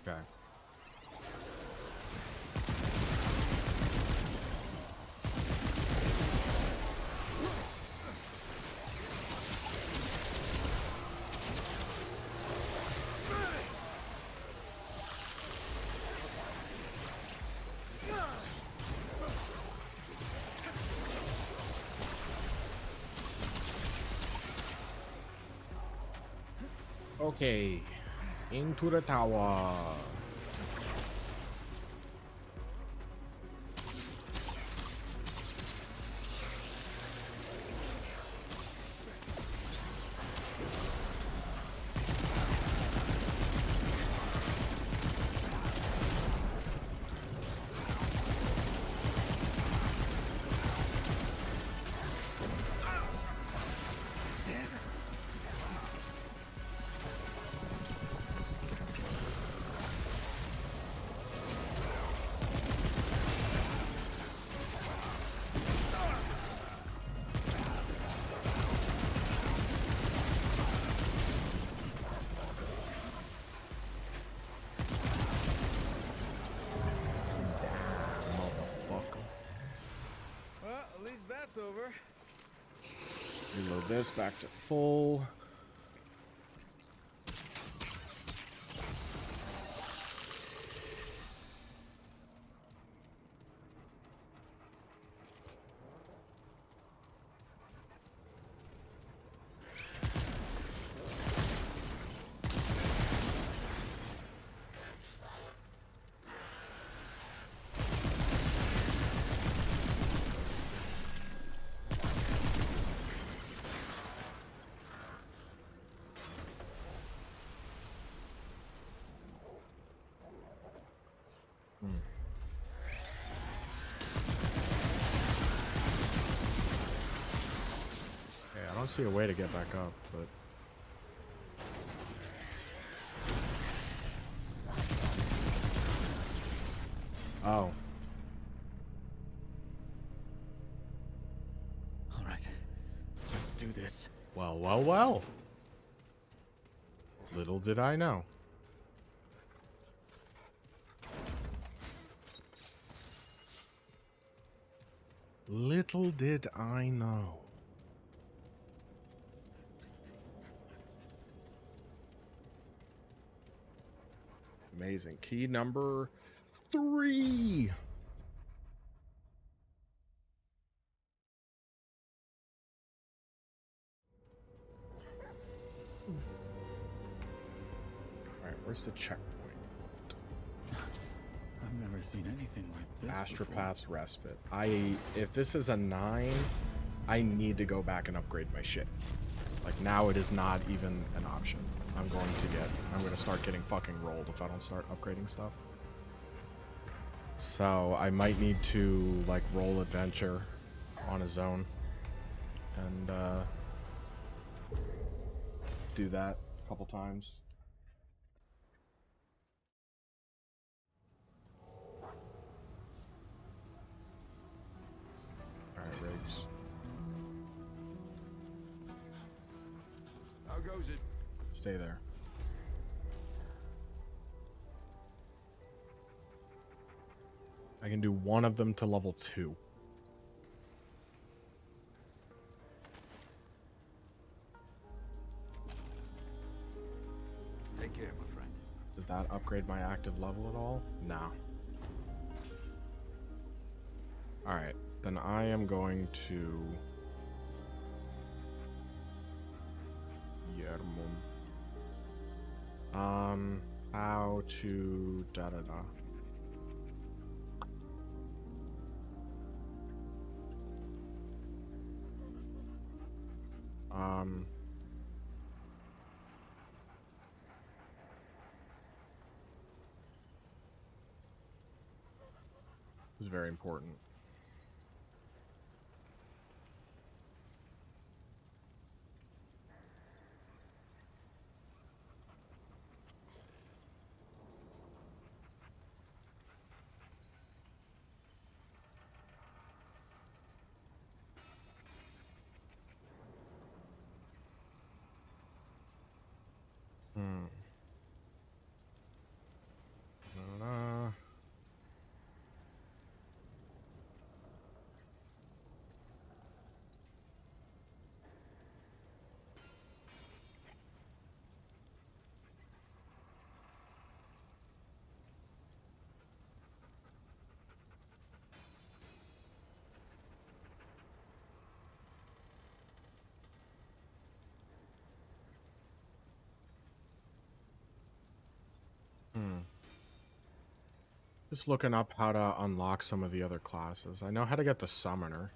Okay. Okay. Into the tower. Well, at least that's over. Reload this back to full. I don't see a way to get back up, but oh. All right, let's do this. Well, well, well. Little did I know. Little did I know. Amazing. Key number 3. Alright, where's the checkpoint? I've never seen anything like this before. Astropath's Respite. If this is a 9, I need to go back and upgrade my shit. Like, now it is not even an option. I'm going to start getting fucking rolled if I don't start upgrading stuff. So I might need to like roll adventure on his own and do that a couple times. Alright, Riggs. How goes it? Stay there. I can do one of them to level 2. Take care, my friend. Does that upgrade my active level at all? No. Alright, then I am going to... how to da-da-da. It was very important. Just looking up how to unlock some of the other classes. I know how to get the summoner.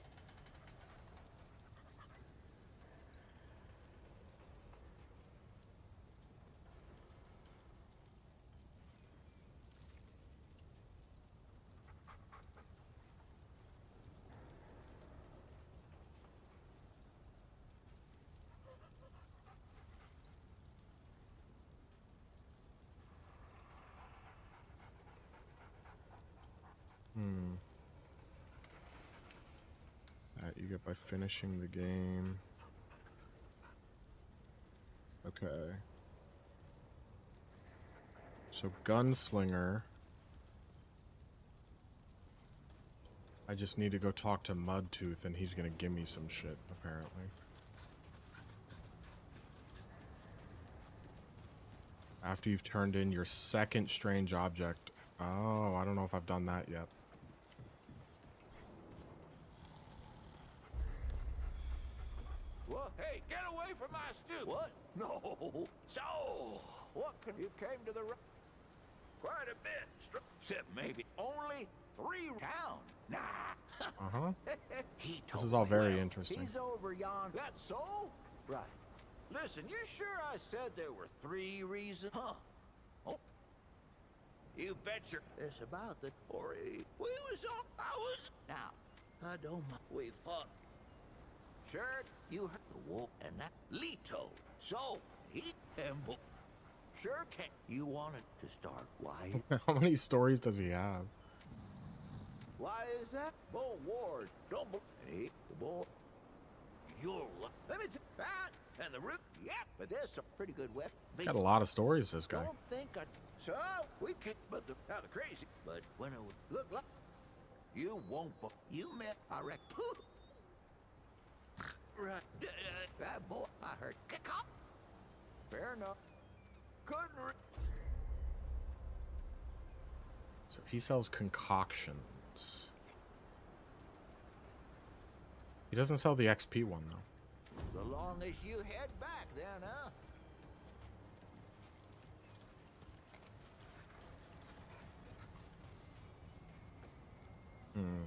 That you get by finishing the game. Okay. So Gunslinger. I just need to go talk to Mudtooth and he's gonna give me some shit, apparently. After you've turned in your second strange object. Oh, I don't know if I've done that yet. What? Hey, get away from my stew! What? No. So, what can you came to the quite a bit, except maybe only 3 down. Nah. Uh-huh. He This told is all me, very well, interesting. He's over yon. That's so? Right. Listen, you sure I said there were 3 reasons? Huh? Oh. You betcha. It's about the we was on. I was. Now, I don't mind. We fought. Sure, you heard the wolf and that Leto. So, he and sure can. You wanted to start. Why? How many stories does he have? Why is that? Bo Ward. Don't believe the boy. You'll let me tell that and the root. Yeah, but there's some pretty good weapons. Got a lot of stories, this guy. Don't think I. So we could, but the now the crazy. But when it would look like you won't. You met I reckon. Right, that boy I heard. Fair enough. Couldn't. So he sells concoctions. He doesn't sell the XP one, though. So long as you head back then, huh? Hmm.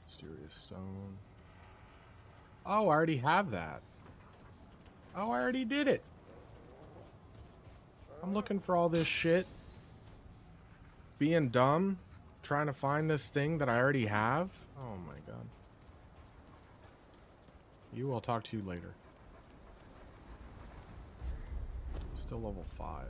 Mysterious stone. Oh, I already have that. Oh, I already did it. I'm looking for all this shit. Being dumb. Trying to find this thing that I already have. Oh my god. I'll talk to you later. Still level 5.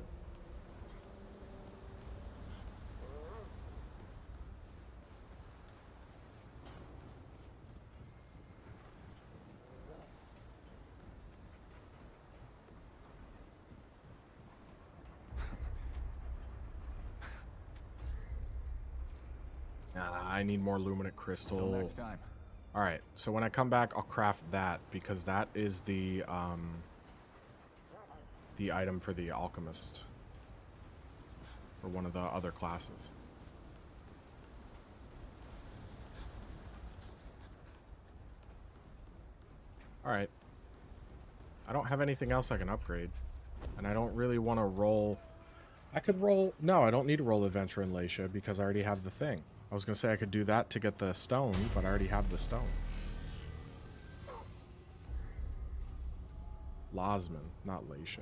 I need more luminate crystal. Till next time. All right, so when I come back, I'll craft that because that is the item for the alchemist, or one of the other classes. All right. I don't have anything else I can upgrade, and I don't really want to roll. I could roll. No, I don't need to roll Adventure in Latia because I already have the thing. I was going to say I could do that to get the stone, but I already have the stone. Lasman, not Latia.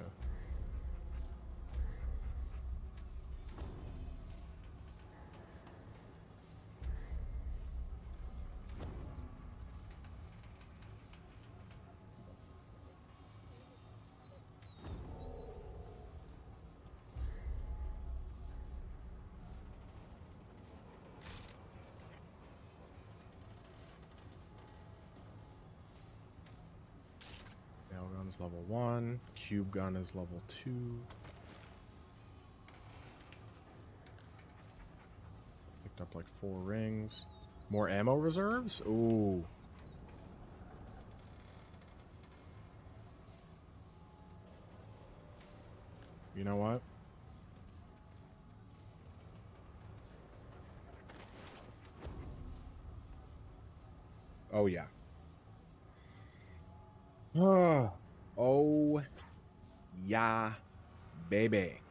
Gun's level 1. Cube gun is level 2. Picked up like 4 rings. More ammo reserves? Ooh, You know what? Oh, yeah. Oh, yeah, baby.